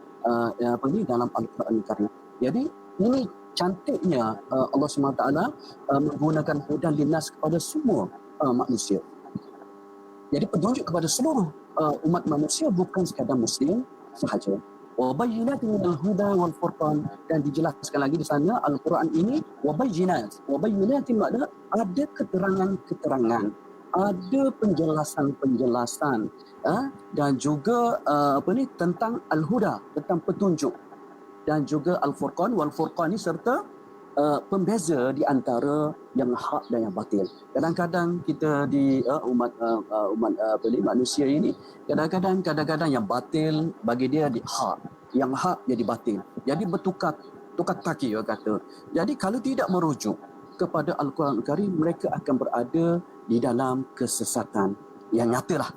dalam Al-Quran Karim. Jadi ini cantiknya Allah SWT menggunakan hudan linnas kepada semua manusia. Jadi petunjuk kepada seluruh umat manusia, bukan sekadar muslim sahaja. Wa bayyinatin minal huda wal furqan, dan dijelaskan lagi di sana Al-Quran ini wa bayyinatin, makna ada keterangan-keterangan, ada penjelasan-penjelasan, dan juga tentang al-huda, tentang petunjuk, dan juga al-furqan. Wal furqan ni serta pembeza di antara yang hak dan yang batil. Kadang-kadang kita di umat manusia ini, kadang-kadang yang batil bagi dia di hak, yang hak jadi batil. Jadi tukar taki kata. Jadi kalau tidak merujuk kepada Al-Quran Al-Karim, mereka akan berada di dalam kesesatan yang nyatalah.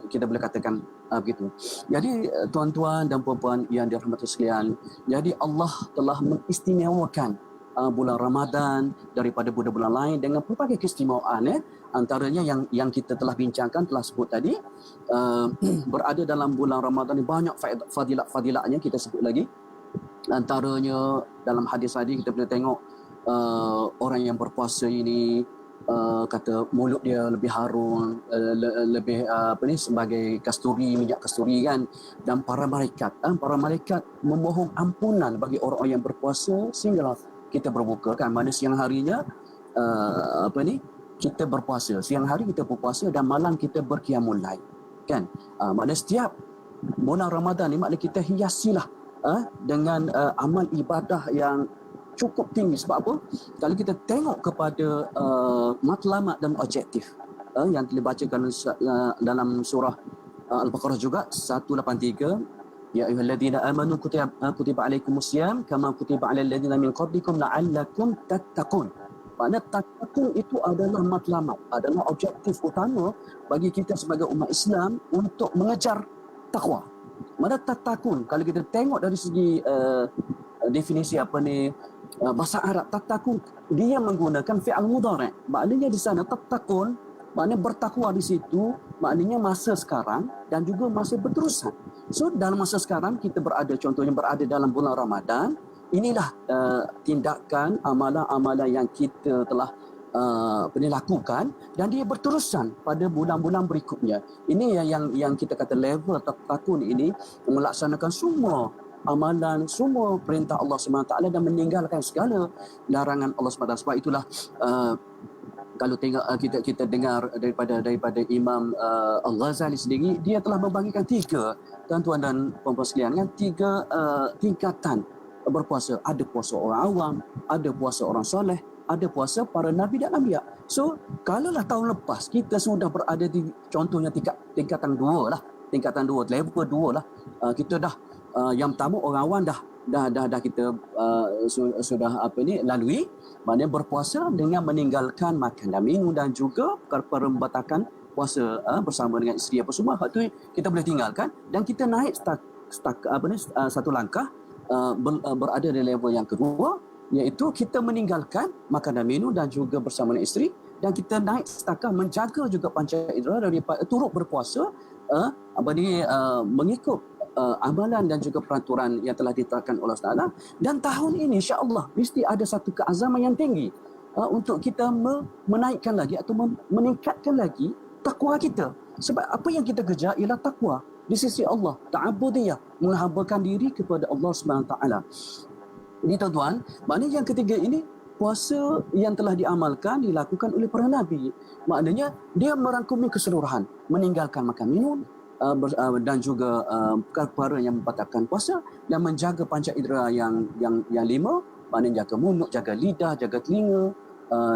Kita boleh katakan begitu. Jadi tuan-tuan dan puan-puan yang dirahmati sekalian, jadi Allah telah mengistimewakan bulan Ramadan daripada bulan-bulan lain dengan pelbagai keistimewaan. Antaranya yang kita telah bincangkan, telah sebut tadi, berada dalam bulan Ramadan ini banyak fadilat-fadilatnya, kita sebut lagi. Antaranya dalam hadis tadi kita boleh tengok orang yang berpuasa ini kata mulut dia lebih harum, lebih sebagai kasturi, minyak kasturi kan. Dan para malaikat memohon ampunan bagi orang-orang yang berpuasa sehinggalah kita berbuka kan, mana siang harinya kita berpuasa, siang hari kita berpuasa dan malam kita berqiyamul lail kan. Maknanya setiap bulan Ramadan ni maknanya kita hiasilah dengan amal ibadah yang cukup tinggi. Sebab apa? Kalau kita tengok kepada matlamat dan objektif yang dibacakan dalam surah Al-Baqarah juga 183, ya ayyuhalladzina amanu kutiba alaikumusiyam kama kutiba alal ladzina min qablikum la'allakum tattaqun. Maknanya tattaqun itu adalah matlamat, adalah objektif utama bagi kita sebagai umat Islam untuk mengejar takwa. Mana tattaqun, kalau kita tengok dari segi definisi bahasa Arab, tattaqun dia menggunakan fi'al mudhari'. Maknanya di sana tattaqun maknanya bertakwa di situ, maknanya masa sekarang dan juga masa berterusan. So dalam masa sekarang kita contohnya berada dalam bulan Ramadan, inilah tindakan amalan-amalan yang kita telah lakukan dan dia berterusan pada bulan-bulan berikutnya. Ini yang kita kata level takun ini, melaksanakan semua amalan, semua perintah Allah SWT dan meninggalkan segala larangan Allah SWT. Sebab itulah kalau tengok kita dengar daripada Imam Al-Ghazali sendiri, dia telah membagikan 3, tuan-tuan dan puan-puan sekalian, kan, 3 tingkatan berpuasa. Ada puasa orang awam, ada puasa orang soleh, ada puasa para nabi dan anbiya. So kalaulah tahun lepas kita sudah berada di contohnya tingkatan 2 lah, tingkatan 2, level 2 lah, kita dah yang pertama orang awam dah kita sudah lalui, maknanya berpuasa dengan meninggalkan makan dan minum dan juga perkara membatalkan puasa bersama dengan isteri apa semua, hak tu kita boleh tinggalkan dan kita naik satu langkah, berada di level yang kedua, iaitu kita meninggalkan makan dan minum dan juga bersama dengan isteri, dan kita naik setakat menjaga juga panca indera daripada turut berpuasa mengikut amalan dan juga peraturan yang telah ditetapkan oleh Allah Taala. Dan tahun ini insya-Allah mesti ada satu keazaman yang tinggi untuk kita menaikkan lagi atau meningkatkan lagi takwa kita. Sebab apa yang kita kejar ialah takwa di sisi Allah, ta'abudiyah, menghambakan diri kepada Allah SWT. Ini tuan-tuan, maknanya yang ketiga ini, puasa yang telah diamalkan, dilakukan oleh para Nabi. Maknanya dia merangkumi keseluruhan, meninggalkan makan minum, dan juga perkara yang membatalkan puasa, dan menjaga panca indera yang 5, maknanya jaga mulut, jaga lidah, jaga telinga,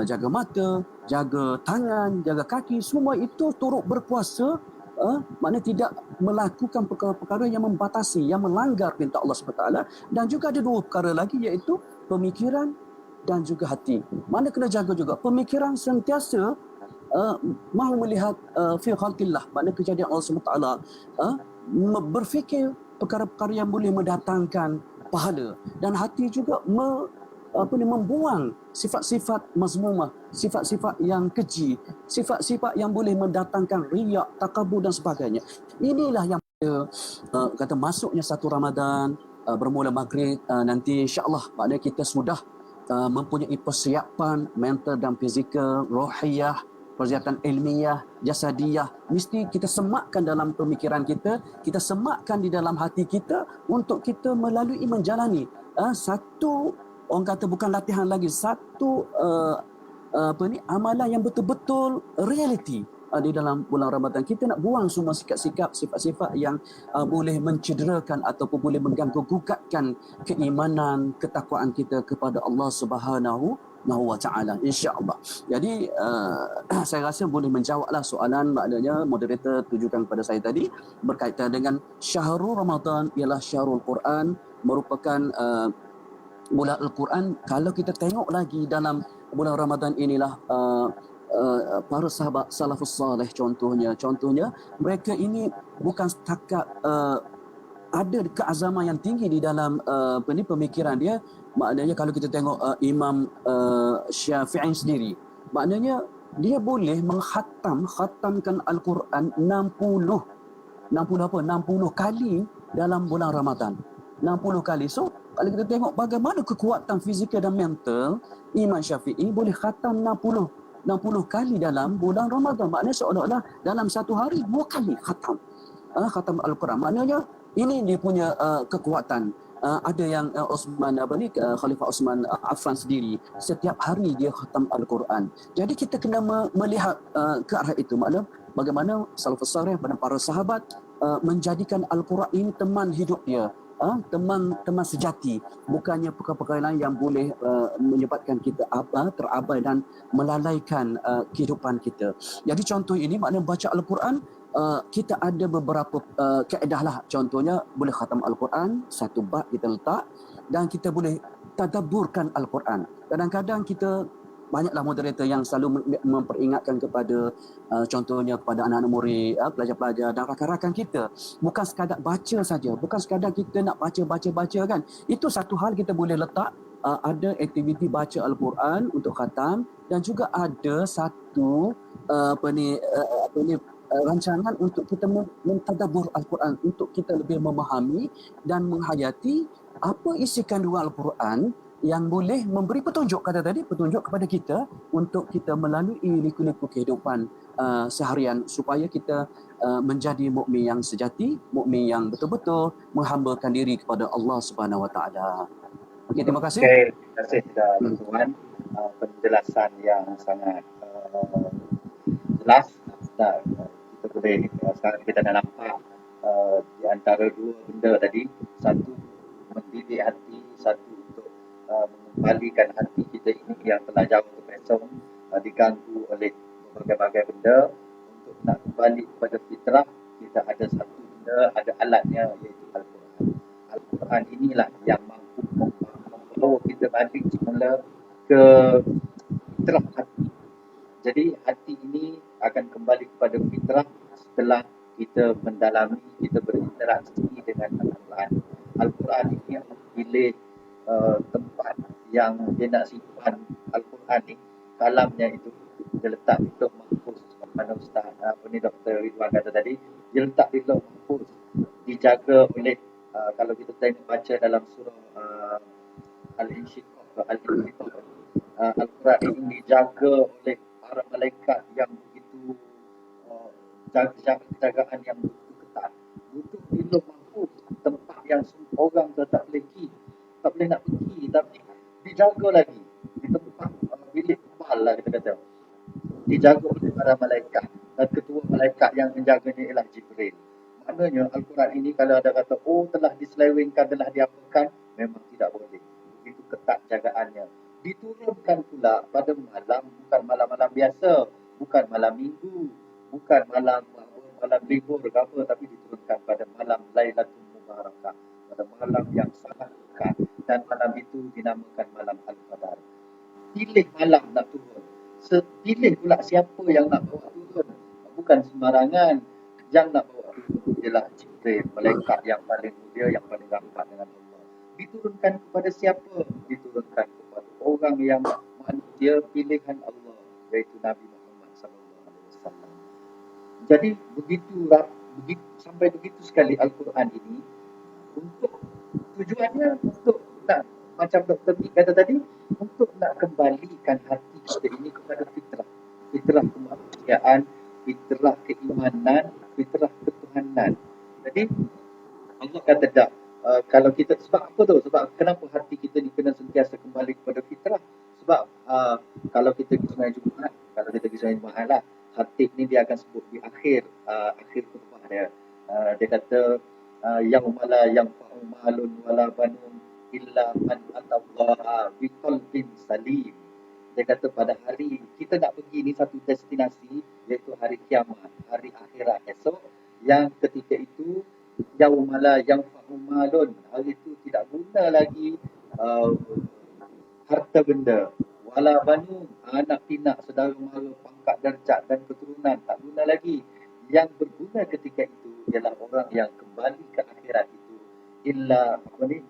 jaga mata, jaga tangan, jaga kaki, semua itu turut berpuasa. Maknanya tidak melakukan perkara-perkara yang membatasi, yang melanggar perintah Allah SWT. Dan juga ada 2 perkara lagi, iaitu pemikiran dan juga hati. Mana kena jaga juga pemikiran, sentiasa mahu melihat fi khalqillah, maknanya kejadian Allah SWT, berfikir perkara-perkara yang boleh mendatangkan pahala, dan hati juga membuang sifat-sifat mazmumah, sifat-sifat yang keji, sifat-sifat yang boleh mendatangkan riak, takabur dan sebagainya. Inilah yang kata masuknya satu Ramadan, bermula maghrib nanti insya-Allah, maknanya kita sudah mempunyai persiapan mental dan fizikal, rohiyah, persiapan ilmiah, jasadiyah. Mesti kita semakkan dalam pemikiran kita semakkan di dalam hati kita untuk kita melalui menjalani satu, orang kata bukan latihan lagi, satu amalan yang betul-betul reality di dalam bulan Ramadan. Kita nak buang semua sikap-sikap, sifat-sifat yang boleh mencederakan ataupun boleh mengganggu-gugatkan keimanan, ketakwaan kita kepada Allah Subhanahu wa ta'ala, insya-Allah. Jadi saya rasa boleh menjawablah soalan, maknanya moderator tujukan kepada saya tadi berkaitan dengan Syahrul Ramadan ialah Syahrul Quran, merupakan bulan Al-Quran. Kalau kita tengok lagi dalam bulan Ramadan inilah para sahabat salafus salih contohnya mereka ini bukan setakat ada keazaman yang tinggi di dalam pemikiran dia. Maknanya kalau kita tengok Imam Syafi'i sendiri, maknanya dia boleh khatamkan Al-Quran 60 kali dalam bulan Ramadan. 60 kali. So kalau kita tengok bagaimana kekuatan fizikal dan mental Imam Syafi'i boleh khatam 60 kali dalam bulan Ramadan. Maknanya seolah-olah dalam satu hari 2 kali khatam Al-Quran. Maknanya Ini dia punya kekuatan. Ada yang Khalifah Osman Affan sendiri setiap hari dia khatam Al-Quran. Jadi kita kena melihat ke arah itu, makna bagaimana salafus saleh pada para sahabat menjadikan Al-Quran ini teman hidup dia. Teman sejati, bukannya perkara-perkara lain yang boleh menyebabkan kita terabai dan melalaikan kehidupan kita. Jadi contoh ini makna baca Al-Quran, kita ada beberapa kaedah lah. Contohnya boleh khatam Al-Quran, satu bab kita letak dan kita boleh tadabburkan Al-Quran. Kadang-kadang kita banyaklah moderator yang selalu memperingatkan kepada contohnya kepada anak-anak murid, pelajar-pelajar dan rakan-rakan kita. Bukan sekadar baca saja, bukan sekadar kita nak baca kan. Itu satu hal kita boleh letak ada aktiviti baca Al-Quran untuk khatam dan juga ada satu rancangan untuk kita mentadabbur Al-Quran, untuk kita lebih memahami dan menghayati apa isi kandungan Al-Quran yang boleh memberi petunjuk, kata tadi, petunjuk kepada kita untuk kita melalui liku-liku kehidupan seharian supaya kita menjadi mukmin yang sejati, mukmin yang betul-betul menghambakan diri kepada Allah Subhanahu Wa Taala. Okey, terima kasih. Okey, terima kasih tuan. Penjelasan yang sangat jelas. Kita boleh sekarang kita dah nampak di antara dua benda tadi, satu mendidik hati, satu untuk mengembalikan hati kita ini yang telah jauh terpesong, diganggu oleh berbagai-bagai benda. Untuk nak kembali kepada fitrah, kita ada satu benda, ada alatnya, iaitu Al-Quran. Al-Quran inilah yang mampu membawa kita balik semula ke fitrah hati. Jadi hati ini akan kembali kepada fitrah setelah kita mendalami, kita berinteraksi dengan Al-Quran. Al-Quran ini pilih tempat yang dia nak simpan Al-Quran ni, kalamnya itu dia letak di Lauh Mahfuz. Mana Ustaz Dr. Ridwan kata tadi, dia letak di Lauh Mahfuz, dijaga oleh kalau kita tengok baca dalam surah Al-Insyiqaq, Al-Quran ini dijaga oleh para malaikat yang begitu jagaan yang begitu ketat. Duduk di Lauh Mahfuz, tempat yang orang tak boleh pergi, tak boleh nak pergi, tapi dijaga lagi di tempat bilik kebal lah kita kata, dijaga oleh para malaikat, dan ketua malaikat yang menjaganya ialah Jibril. Maknanya Al-Quran ini kalau ada kata telah diselewengkan, telah diapakan, memang tidak boleh. Begitu ketat jagaannya. Diturunkan pula pada malam, bukan malam-malam biasa, bukan malam minggu, bukan malam libur ke apa, tapi diturunkan pada malam Lailatul Mubarakah, pada malam yang sangat dekat, dan malam itu dinamakan malam Al-Qadar. Pilih malam nak turun, pilih pula siapa yang nak bawa turun, bukan sembarangan. Yang nak bawa turun ialah Jibril, malaikat yang paling mulia, yang paling rapat dengan Allah. Diturunkan kepada siapa? Diturunkan kepada orang yang manusia pilihan Allah, iaitu Nabi Muhammad SAW. Jadi begitu sampai begitu sekali Al-Quran ini, untuk tujuannya untuk nak, macam Dr. Mik kata tadi, untuk nak kembalikan hati kita ini kepada fitrah kemanusiaan, fitrah keimanan, fitrah ketuhanan. Jadi Allah kata tak, kalau kita, sebab apa tu? Sebab kenapa hati kita ni kena sentiasa kembali kepada fitrah? Sebab kalau kita pergi sembahyang Jumaat, kalau kita pergi sembahyang Jumaat lah, khatib ni dia akan sebut di akhir khutbah dia. Dia kata yauma la yanfa'u malun wala banun illa man atallaha biqalbin salim. Dia kata pada hari kita nak pergi ni satu destinasi, iaitu hari kiamat, hari akhirat esok, yang ketika itu yauma la yanfa'u malun, hari itu tidak guna lagi harta benda, wala banun, anak pinak, saudara mara, pangkat darjat dan keturunan, tak guna lagi. Yang berguna ketika itu ialah orang yang kembali ke akhirat itu, illa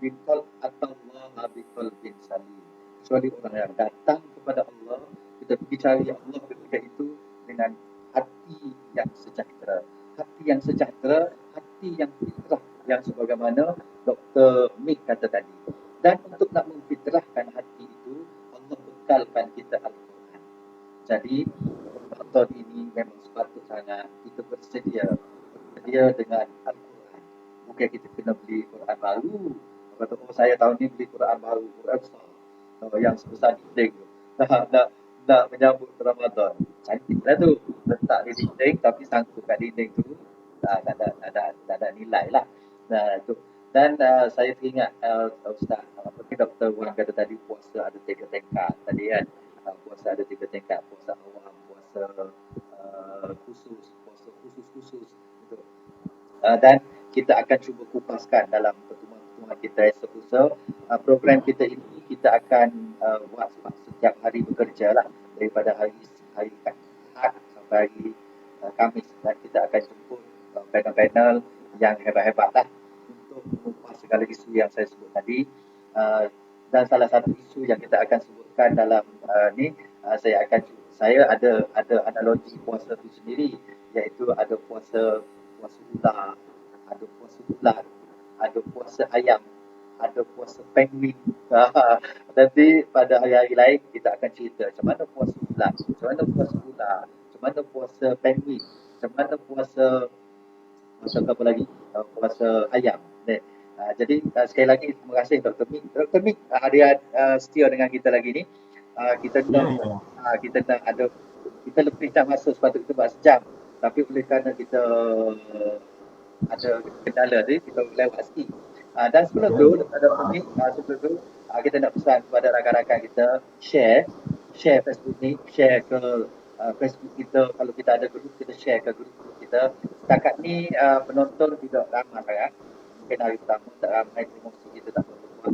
biqal atallaha biqalbin salim, kecuali orang yang datang kepada Allah, kita pergi cari Allah ketika itu dengan hati yang sejahtera, hati yang fitrah, yang sebagaimana Dr. Mik kata tadi. Dan untuk nak memfitrahkan hati itu, Allah bekalkan kita Al-Quran. Jadi Ramadan ini memang sepatut sangat kita bersedia dengan Al-Quran. Mungkin kita kena beli Quran baru. Kata, oh saya tahun ni beli Quran baru, Quran besar. Yang sebesar dinding tu. Nak menyambut Ramadan. Cantiklah tu. Letak di dinding tapi sangkut kat dinding tu. Tak ada nilai lah. Tu. Dan saya teringat Ustaz, seperti Dr. Wan kata tadi, puasa ada 3 tingkat tadi kan. Puasa ada 3 tingkat, puasa awam, puasa khusus, puasa khusus gitu. Dan kita akan cuba kupaskan dalam pertemuan-pertemuan kita esok. Program kita ini kita akan buat setiap hari bekerja lah, daripada hari Ahad sampai hari Khamis, dan kita akan jemput panel-panel yang hebat-hebat lah untuk mengupas segala isu yang saya sebut tadi. Dan salah satu isu yang kita akan sebutkan dalam ni, saya ada analogi puasa itu sendiri, iaitu ada puasa ular, ada puasa ular, ada puasa ayam, ada puasa penguin. Nanti pada hari-hari lain kita akan cerita macam mana puasa ular, macam mana puasa ular, macam mana puasa penguin, macam mana puasa apa lagi, puasa ayam. Jadi sekali lagi terima kasih Dr. Mick. Dr. Mick hadiah setia dengan kita lagi ni. Kita lebihkan masa, sepatutnya kita buat sejam, tapi oleh kerana kita ada kendala ni, kita lewat sikit. Dan sebelum tu Dr. Mick, kita nak pesan kepada rakan-rakan kita, share Facebook ni, share ke Facebook kita. Kalau kita ada grup, kita share ke grup kita. Setakat ni penonton tidak ramai sangat. Mungkin hari pertama tak ramai, promosi kita tak berapa.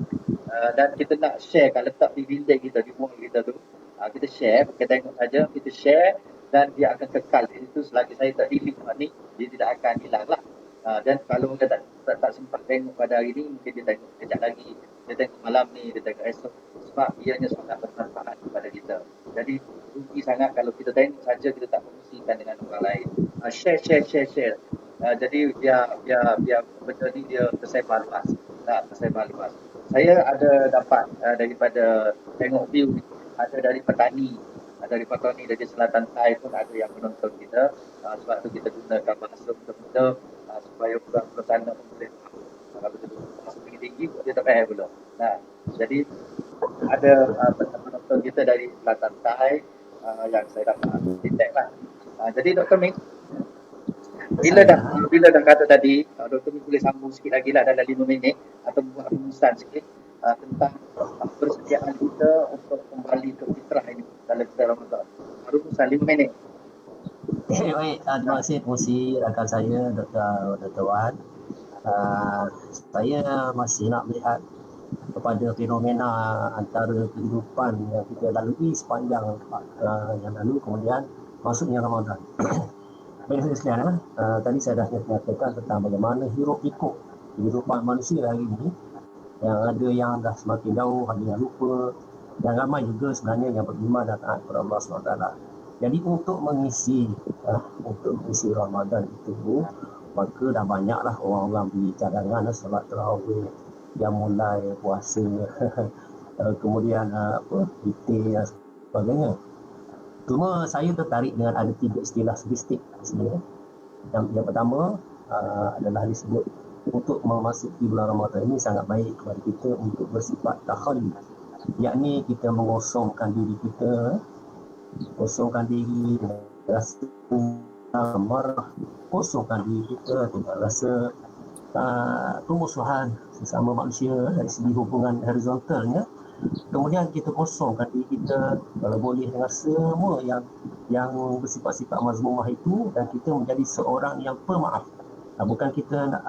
Dan kita nak share, kan, letak di dinding kita, di wall kita tu. Kita share, kita tengok saja, kita share, dan dia akan kekal di situ selagi saya tak delete ni, dia tidak akan hilang lah. Dan kalau dia tak sempat tengok pada hari ni, mungkin dia tengok kejap lagi, dia tengok malam ni, dia tengok esok, sebab ianya sangat bermanfaat kepada kita. Jadi rugi sangat kalau kita tengok saja, kita tak kongsikan dengan orang lain. Share. Jadi biar benda ni dia tersebar luas. Saya ada dapat daripada tengok view ni, ada dari petani, dari selatan Thai pun ada yang menonton kita. Sebab tu kita gunakan bahasa muda-muda supaya orang sana pun boleh tahu. Kalau kita bahasa tinggi-tinggi, dia tak faham pula. Jadi ada penonton kita dari selatan Thai yang saya dapat detect lah. Jadi Dr. Mick, bila dah kata tadi, Dr. Mick boleh sambung sikit lagi lah dalam 5 minit atau buat rumusan sikit tentang persediaan kita untuk kembali ke fitrah ini dalam bulan Ramadan. Rumusan 5 minit. Baik, terima kasih rakan saya Dr. Wan. Saya masih nak melihat kepada fenomena antara kehidupan yang kita lalui sepanjang yang lalu, kemudian masuknya Ramadan. Baik sekalian, tadi saya dah nyatakan tentang bagaimana hiruk pikuk kehidupan manusia hari ini, yang ada yang dah semakin jauh, ada yang lupa, dan ramai juga sebenarnya yang beriman dan taat kepada Allah SWT. Jadi untuk mengisi Ramadan itu, maka dah banyaklah orang-orang beri cadangan solat tarawih, yang mulai puasa, kemudian witir dan sebagainya. Cuma saya tertarik dengan ada 3 istilah statistik di sini. Yang pertama adalah disebut untuk memasuki bulan Ramadan ini sangat baik kepada kita untuk bersifat takhali, yakni kita mengosongkan diri kita, rasa marah, kosongkan diri kita, tidak rasa permusuhan sesama manusia dari segi hubungan horizontalnya. Kemudian kita kosongkan diri kita kalau boleh dengan semua yang bersifat-sifat mazmumah itu, dan kita menjadi seorang yang pemaaf. Bukan kita nak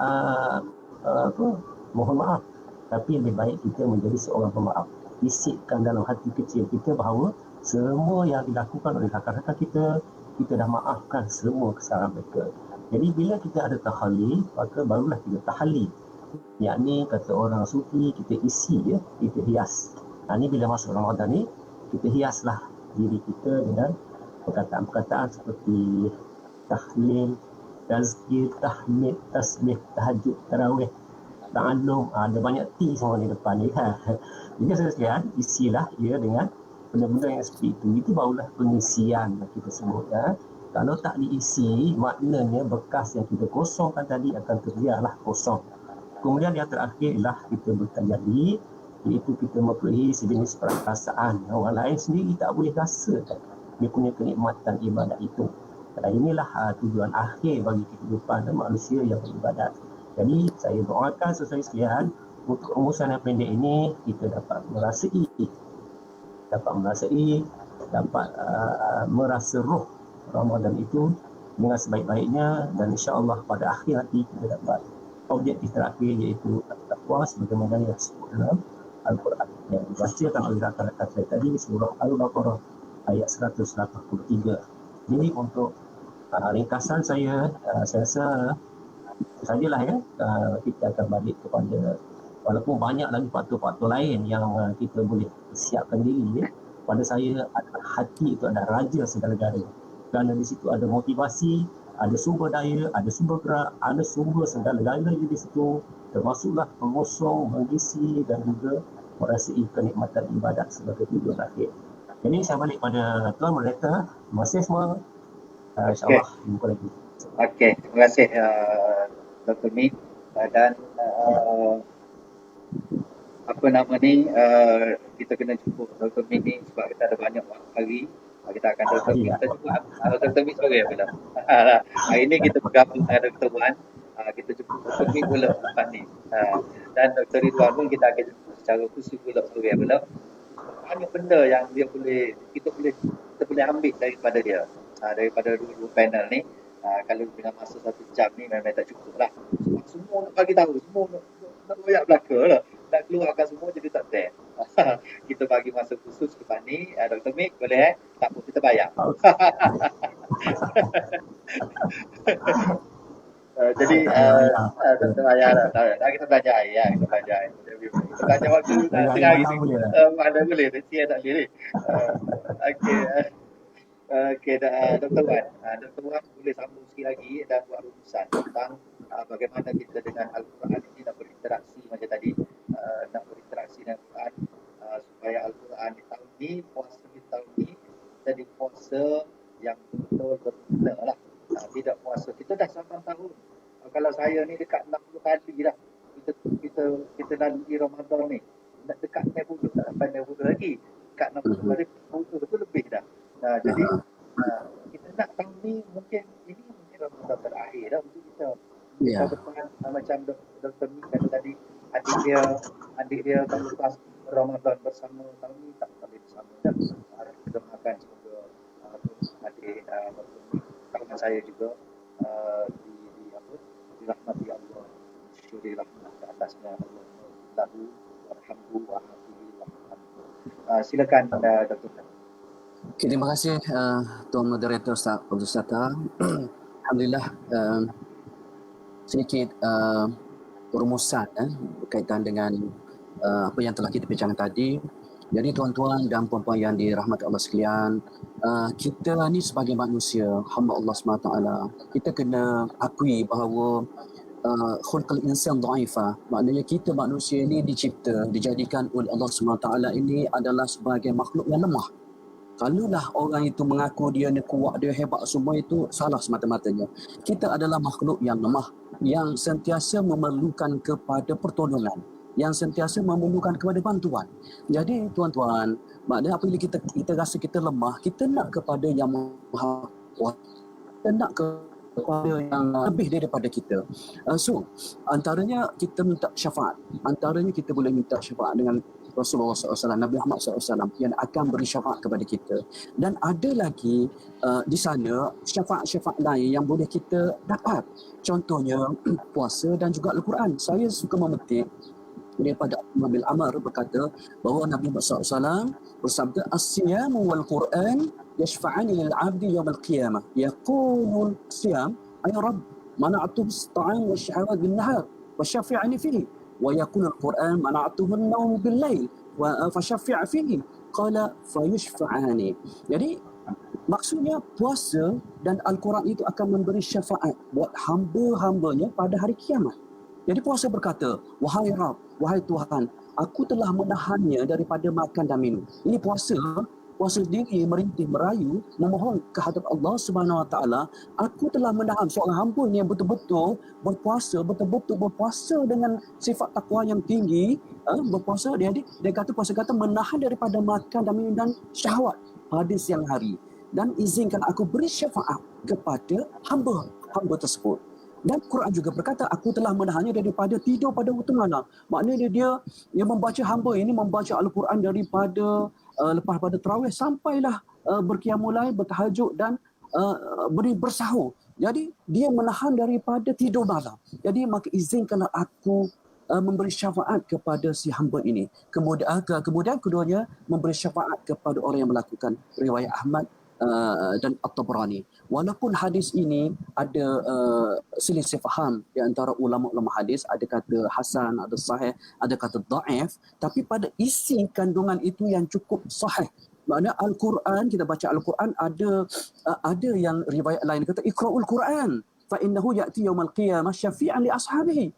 mohon maaf, tapi lebih baik kita menjadi seorang pemaaf. Isikkan dalam hati kecil kita bahawa semua yang dilakukan oleh rakan-rakan kita dah maafkan semua kesalahan mereka. Jadi bila kita ada tahali, maka barulah kita tahali, yakni kata orang sufi, kita isi, kita hias. Ini bila masuk Ramadan ni, kita hiaslah diri kita dengan perkataan-perkataan seperti tahlil, tazkir, tahmid, tasbih, tahajud, tarawih, ta'allum. Ada banyak T semua di depan ni. Jadi saya sekalian, isilah ia dengan benda-benda yang seperti itu. Itu barulah pengisian kita sebut. Kalau tak diisi, maknanya bekas yang kita kosongkan tadi akan terbiarlah kosong. Kemudian yang terakhir ialah kita bertajalli, iaitu kita mempunyai sejenis perasaan yang orang lain sendiri tak boleh rasakan dia punya kenikmatan ibadat itu. Dan inilah tujuan akhir bagi kehidupan manusia yang beribadat. Jadi saya doakan saudara sekalian, untuk rumusan yang pendek ini kita dapat merasai, merasa roh Ramadan itu dengan sebaik-baiknya, dan insya-Allah pada akhir nanti kita dapat objektif terakhir, iaitu takwa sebagaimana yang disebut dalam Al-Quran yang dibacakan oleh rakan-rakan saya tadi, surah Al-Baqarah ayat 183. Jadi untuk ringkasan saya rasa sajalah ya, kita akan balik kepada, walaupun banyak lagi faktor-faktor lain yang kita boleh siapkan diri ya. Pada saya, hati itu adalah raja segala-galanya, kerana di situ ada motivasi, ada sumber daya, ada sumber gerak, ada sumber segala-galanya di situ, termasuklah pengosong, mengisi dan juga merasai kenikmatan ibadat sebagai tujuan akhir. Jadi saya balik pada Tuan Moderator. Terima kasih semua. InsyaAllah jumpa lagi. Okey, terima kasih Dr. Mit, dan apa nama ni, kita kena jumpa Dr. Mit ni sebab kita ada banyak hari. Kita akan Dr. Mit, kita jumpa Dr. Mit sore pula. Hari ni kita bergabung dengan Dr. Wan, kita jumpa Dr. Mit pula lepas ni. Dan Dr. Ridwan pun kita akan jumpa secara khusus pula sore pula. Banyak benda yang kita boleh ambil daripada dia, daripada dua panel ni. Kalau dengan masa 1 jam ni memang tak cukup lah. Sebab semua nak bagi tahu, semua nak royak belaka lah. Nak keluarkan semua jadi tak fair. Kita bagi masa khusus lepas ni. Dr. Mit boleh tak apa, kita bayar. Jadi kita bayar lah. Kita belajar air ya. Kita belajar air. Kita belajar waktu tengah hari ni. Mana boleh, Sia tak boleh ni. Okey, Dr. Wan. Dr. Wan boleh sambung sikit lagi dan buat rumusan tentang bagaimana kita dengan Al-Quran ini nak berinteraksi macam tadi. Nak berinteraksi dengan Al-Quran supaya Al-Quran di tahun ni, puasa di tahun ni jadi puasa yang betul berguna lah. Tidak puasa. Kita dah 8 tahun. Kalau saya ni dekat 60 kali dah kita lalui Ramadan ni. Nak dekat 90, tak sampai 90 lagi. Dekat 60 kali itu lebih dah. Jadi kita nak tahun ni mungkin Ramadan terakhir dah untuk kita. Kita bertahan macam Dr. Mit kata tadi, adik dia tahun lepas Ramadan bersama, tahun ni tak boleh bersama dah. Kita makan semoga adik Dr. Mit, kawan saya juga dirahmati Allah, syuri rahmat ke atasnya Allah. Lahu warhamhu warahmatullahi. Silakan Dr. Mit. Okay, terima kasih Tuan Moderator Ustaz Abdul Sattar. Alhamdulillah, sedikit perumusan berkaitan dengan apa yang telah kita bincangkan tadi. Jadi tuan-tuan dan puan-puan yang dirahmati Allah sekalian, kita ni sebagai manusia, hamba Allah SWT, kita kena akui bahawa khulqul insan dha'ifa, maknanya kita manusia ini dijadikan oleh Allah SWT ini adalah sebagai makhluk yang lemah. Kalaulah orang itu mengaku dia ni kuat, dia hebat, semua itu salah semata-matanya. Kita adalah makhluk yang lemah, yang sentiasa memerlukan kepada pertolongan, yang sentiasa memerlukan kepada bantuan. Jadi tuan-tuan, maknanya apabila kita rasa kita lemah, kita nak kepada yang maha kuat, kita nak kepada yang lebih daripada kita. So, antaranya kita minta syafaat. Antaranya kita boleh minta syafaat dengan Rasulullah SAW, Nabi Muhammad SAW yang akan beri syafaat kepada kita. Dan ada lagi di sana syafaat-syafaat lain yang boleh kita dapat. Contohnya puasa dan juga Al-Quran. Saya suka memetik daripada Abdullah bin Amr berkata bahawa Nabi Muhammad SAW bersabda, "As-siyamu wal Quran yashfa'ani lil 'abdi yawm al-qiyamah. Yaqulu as-siyam ay rabb mana'tu bis-ta'am wash-shahawat bin-nahar wa syafi'ani fihi. ويكون القرآن منعته النوم بالليل فشفع فيه قال فيشفعان." Jadi maksudnya puasa dan Al-Quran itu akan memberi syafaat buat hamba-hambanya pada hari kiamat. Jadi puasa berkata, "Wahai Rabb, wahai Tuhan, aku telah menahannya daripada makan dan minum." Ini puasa berpuasa diri, merintih, merayu, memohon kehadrat Allah Subhanahu Wa Taala, aku telah menahan seorang hamba ni yang betul-betul berpuasa dengan sifat takwa yang tinggi, berpuasa dia kata puasa kata menahan daripada makan dan minum dan syahwat pada siang hari, dan izinkan aku beri syafaat kepada hamba tersebut. Dan Quran juga berkata, aku telah menahannya daripada tidur pada waktu malam. Maknanya dia membaca, hamba ini membaca Al-Quran daripada lepas pada tarawih sampailah berqiyamul lail, bertahajud dan bersahur. Jadi dia menahan daripada tidur malam. Jadi maka izinkanlah aku memberi syafaat kepada si hamba ini. Kemudian keduanya memberi syafaat kepada orang yang melakukan. Riwayat Ahmad dan At-Tabrani. Walaupun hadis ini ada selisih faham di antara ulama-ulama hadis, ada kata hasan, ada sahih, ada kata dhaif, tapi pada isi kandungan itu yang cukup sahih. Maknanya Al-Quran, kita baca Al-Quran, ada yang riwayat lain kata iqra'ul Quran fa innahu ya'ti yaumal qiyamah syafi'an li ashabihi.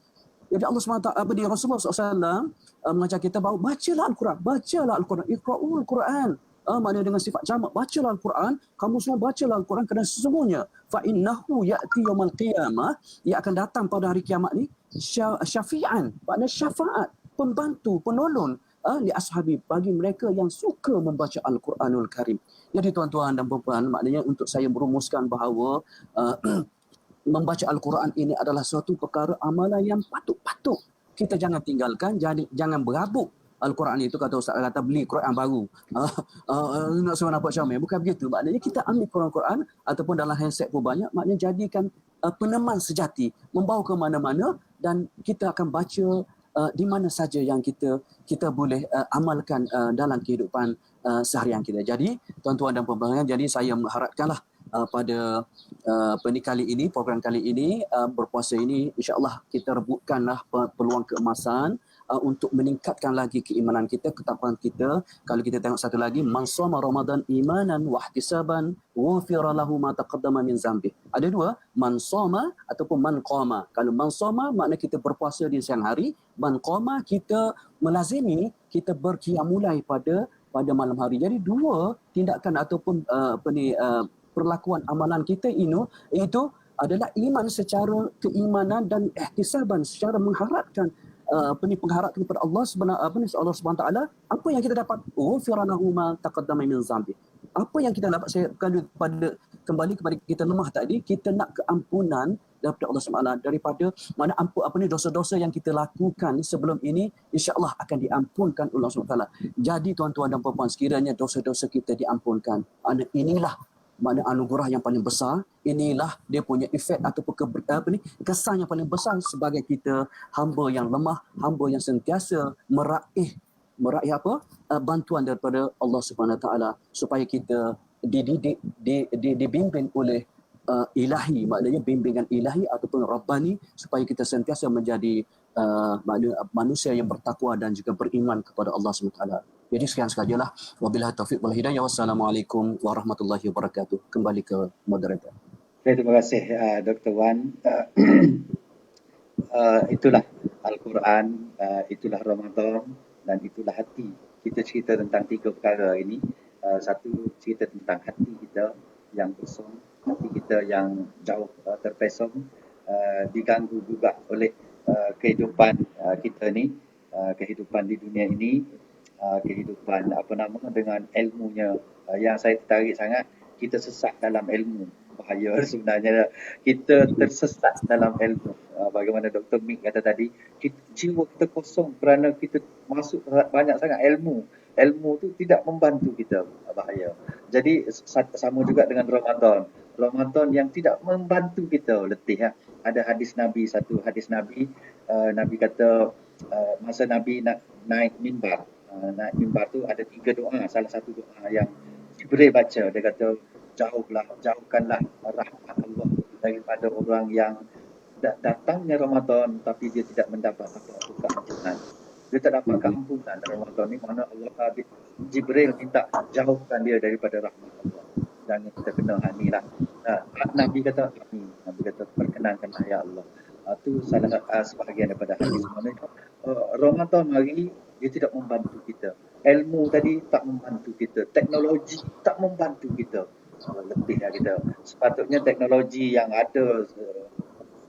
Jadi Allah SWT, Rasulullah SAW mengajar kita bahawa bacalah Al-Quran, iqra'ul Quran. Maknanya dengan sifat jamak, bacalah Al-Quran, kamu semua bacalah Al-Quran, kerana sesungguhnya fa innahu ya'ti yaumal qiyamah, ia akan datang pada hari kiamat ni syafi'an, maknanya syafaat, pembantu, penolong li ashabi, bagi mereka yang suka membaca Al-Quranul Karim. Jadi tuan-tuan dan puan-puan, maknanya untuk saya merumuskan bahawa membaca Al-Quran ini adalah suatu perkara amalan yang patut kita jangan tinggalkan, jangan berabuk. Al-Quran itu kata Ustaz kata beli Quran baru. Nak suruh nampak comel. Bukan begitu. Maknanya kita ambil Quran ataupun dalam handset pun banyak. Maknanya jadikan peneman sejati. Membawa ke mana-mana dan kita akan baca di mana saja yang kita boleh amalkan dalam kehidupan seharian kita. Jadi tuan-tuan dan puan-puan, jadi saya mengharapkanlah pada program kali ini, berpuasa ini, insya-Allah kita rebutkanlah peluang keemasan untuk meningkatkan lagi keimanan kita, ketakwaan kita. Kalau kita tengok satu lagi, man shoma Ramadan imanan wa ihtisaban ghufira lahu ma taqaddama min zambi. Ada dua, man shoma ataupun man qama. Kalau man shoma makna kita berpuasa di siang hari, man qama kita melazimi, kita berqiyamulai pada malam hari. Jadi dua tindakan ataupun perlakuan amalan kita itu adalah iman secara keimanan dan ihtisaban secara mengharapkan pengharapan kepada Allah Subhanahu taala. Apa yang kita dapat? Ghufiranahu ma taqaddama min zambi. Apa yang kita dapat, saya kembali kepada kita lemah tadi, kita nak keampunan daripada Allah Subhanahu daripada mana dosa-dosa yang kita lakukan sebelum ini, insya-Allah akan diampunkan oleh Allah Subhanahu. Jadi tuan-tuan dan puan-puan, sekiranya dosa-dosa kita diampunkan, inilah mana anugerah yang paling besar, inilah dia punya efek ataupun kesan yang paling besar sebagai kita hamba yang lemah, hamba yang sentiasa meraih bantuan daripada Allah Subhanahu taala, supaya kita dibimbing oleh ilahi, maknanya bimbingan ilahi ataupun rabbani, supaya kita sentiasa menjadi manusia yang bertakwa dan juga beriman kepada Allah Subhanahu taala. Jadi sekian sahajalah. Wabillahi taufiq wal hidayah. Wassalamualaikum warahmatullahi wabarakatuh. Kembali ke moderator. Terima kasih Dr. Wan. Itulah Al-Quran, itulah Ramadan, dan itulah hati. Kita cerita tentang tiga perkara ini. Satu, cerita tentang hati kita yang kosong, hati kita yang jauh terpesong, diganggu juga oleh kehidupan kita ni, kehidupan di dunia ini, kehidupan dengan ilmunya, yang saya tertarik sangat. Kita sesat dalam ilmu, bahaya sebenarnya, kita tersesat dalam ilmu. Bagaimana Dr. Mick kata tadi, jiwa kita kosong kerana kita masuk banyak sangat ilmu tu tidak membantu kita, bahaya. Jadi sama juga dengan Ramadan yang tidak membantu kita, letih. Ada satu hadis Nabi, Nabi kata masa Nabi nak naik mimbar, tu ada 3 doa. Salah satu doa yang Jibril baca, dia kata jauhkanlah rahmat Allah daripada orang yang datangnya Ramadan tapi dia tidak mendapat apa-apa keampunan. Dia tak dapat keampunan Ramadan ni, mana Allah, Jibril minta jauhkan dia daripada rahmat Allah. Jangan kita kena hanilah. Nabi kata perkenankanlah ya Allah. Itu salah sebahagian daripada hadis. Ramadan hari dia tidak membantu kita. ilmu tadi tak membantu kita, teknologi tak membantu kita. Letihlah kita. Sepatutnya teknologi yang ada 4.0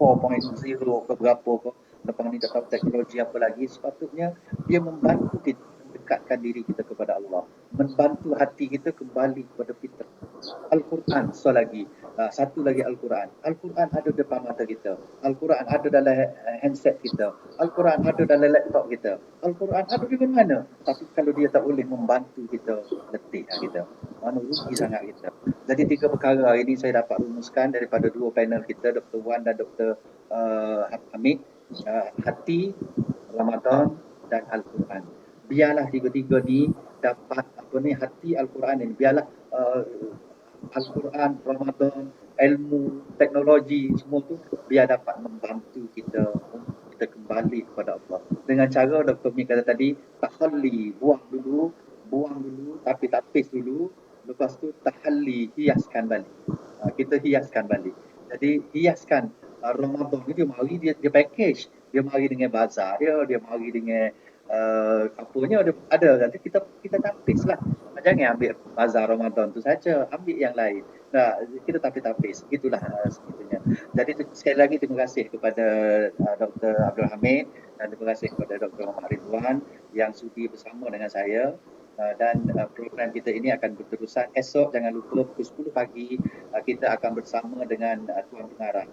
ke berapa ke, lepas ni tak tahu teknologi apa lagi, sepatutnya dia membantu kita mendekatkan diri kita kepada Allah, membantu hati kita kembali kepada fitrah. Al-Quran satu lagi Al-Quran. Al-Quran ada depan mata kita. Al-Quran ada dalam handset kita. Al-Quran ada dalam laptop kita. Al-Quran ada di mana-mana. Tapi kalau dia tak boleh membantu kita, letihlah kita. Mana rugi sangat kita. Jadi 3 perkara ini saya dapat rumuskan daripada 2 panel kita, Dr. Wan dan Dr. Hamid. Hati, Ramadan dan Al-Quran. Biarlah 3-3 ni dapat hati Al-Quran ini. Biarlah Al-Quran, Ramadan, ilmu, teknologi, semua tu biar dapat membantu kita untuk kita kembali kepada Allah. Dengan cara Dr. Mi kata tadi, takhalli, buang dulu, tapi tapis dulu. Lepas tu tahalli, hiaskan balik. Kita hiaskan balik. Jadi hiaskan Ramadan ni dia mari dia package. Dia mari dengan bazar dia mari dengan apanya ada nanti kita tapis lah. Jangan ambil bazar Ramadan tu saja, ambil yang lain. Nah, kita tapis-tapis. Itulah sebetulnya. Jadi sekali lagi terima kasih kepada Dr. Abdul Hamid dan terima kasih kepada Dr. Muhammad Ridwan yang sudi bersama dengan saya. Dan program kita ini akan berterusan. Esok jangan lupa pukul 10 pagi kita akan bersama dengan Tuan Pengarah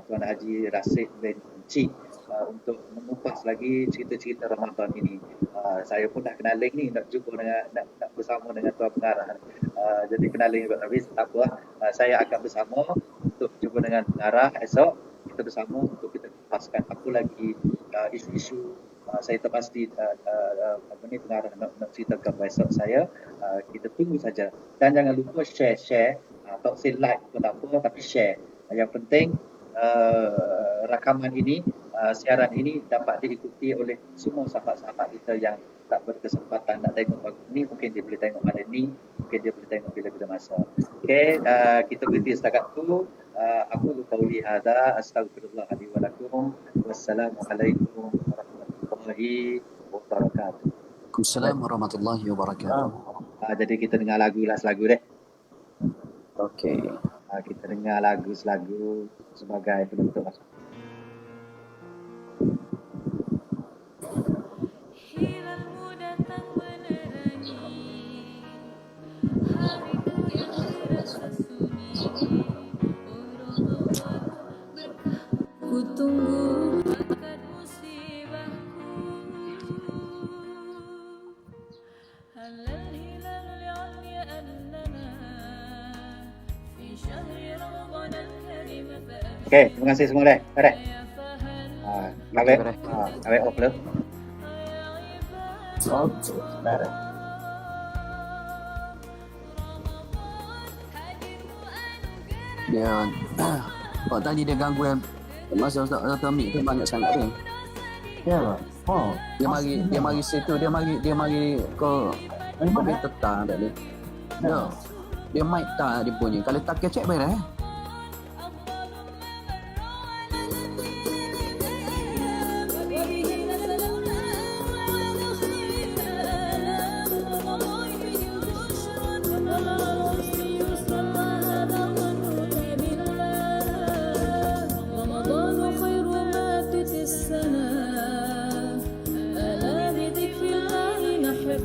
Tuan Haji Rasid bin Cik untuk mengupas lagi cerita-cerita Ramadan ini. Saya pun dah kenaling ni, nak jumpa dengan nak bersama dengan Tuan Pengarah. Jadi kenaling juga, tapi tak apa. Saya akan bersama untuk jumpa dengan Pengarah esok. Kita bersama untuk kita kupaskan apa lagi isu-isu. Saya tak pasti Pengarah nak ceritakan besok saya. Kita tunggu saja. Dan jangan lupa share. Tak say like pun tak apa, tapi share. Yang penting rakaman ini, siaran ini dapat diikuti oleh semua sahabat-sahabat kita yang tak berkesempatan nak tengok waktu ni. Mungkin dia boleh tengok malam ni, mungkin dia boleh tengok bila-bila masa. Okey, kita berhenti setakat tu. Aku qauli hadza, astaghfirullah li wa lakum. Wassalamualaikum warahmatullahi wabarakatuh. Waalaikumsalam warahmatullahi wabarakatuh. Jadi kita dengar lagu deh. Okey. Kita dengar lagu sebagai penutup. Hilangmu datang menerangi hariku yang terasa sunyi. Oh Ramadan berkah ku tunggu akad musibahku. Halal hilal li'almi annana fi syahri Ramadan al-karim fa'abshir. Okey, terima kasih semua deh. Dah. Awek off dulu. Dia Pak tadi dia ganggu yang masa Ustaz Amik tu banyak sangat dia. Ya. Oh. Dia mari situ, dia mari ke komputer tak dia. Dia mic tak dia punya. Kalau tak kecek beres.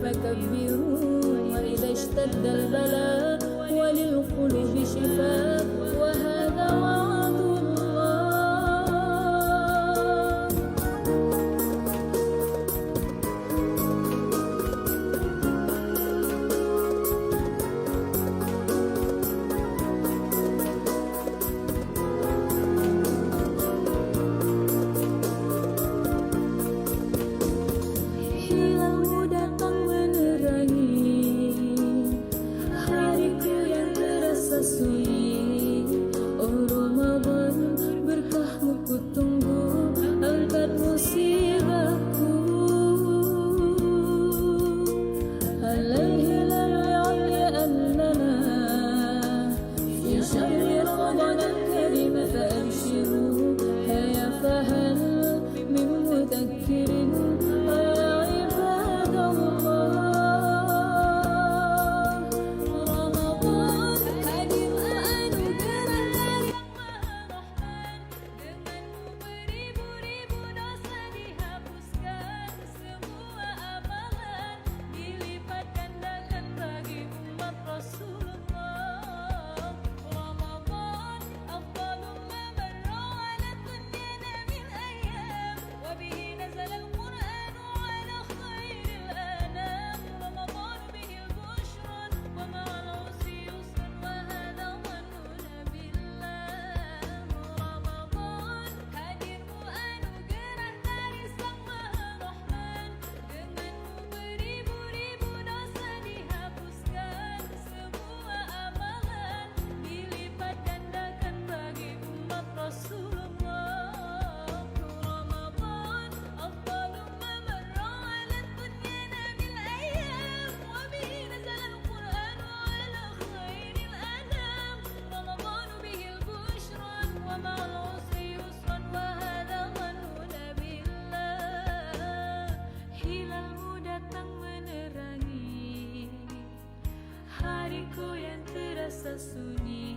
فكبروا وإذا اشتد البلاء وللقلوب شفاء وهذا وعد الله. Hilangmu datang menerangi rasa sunyi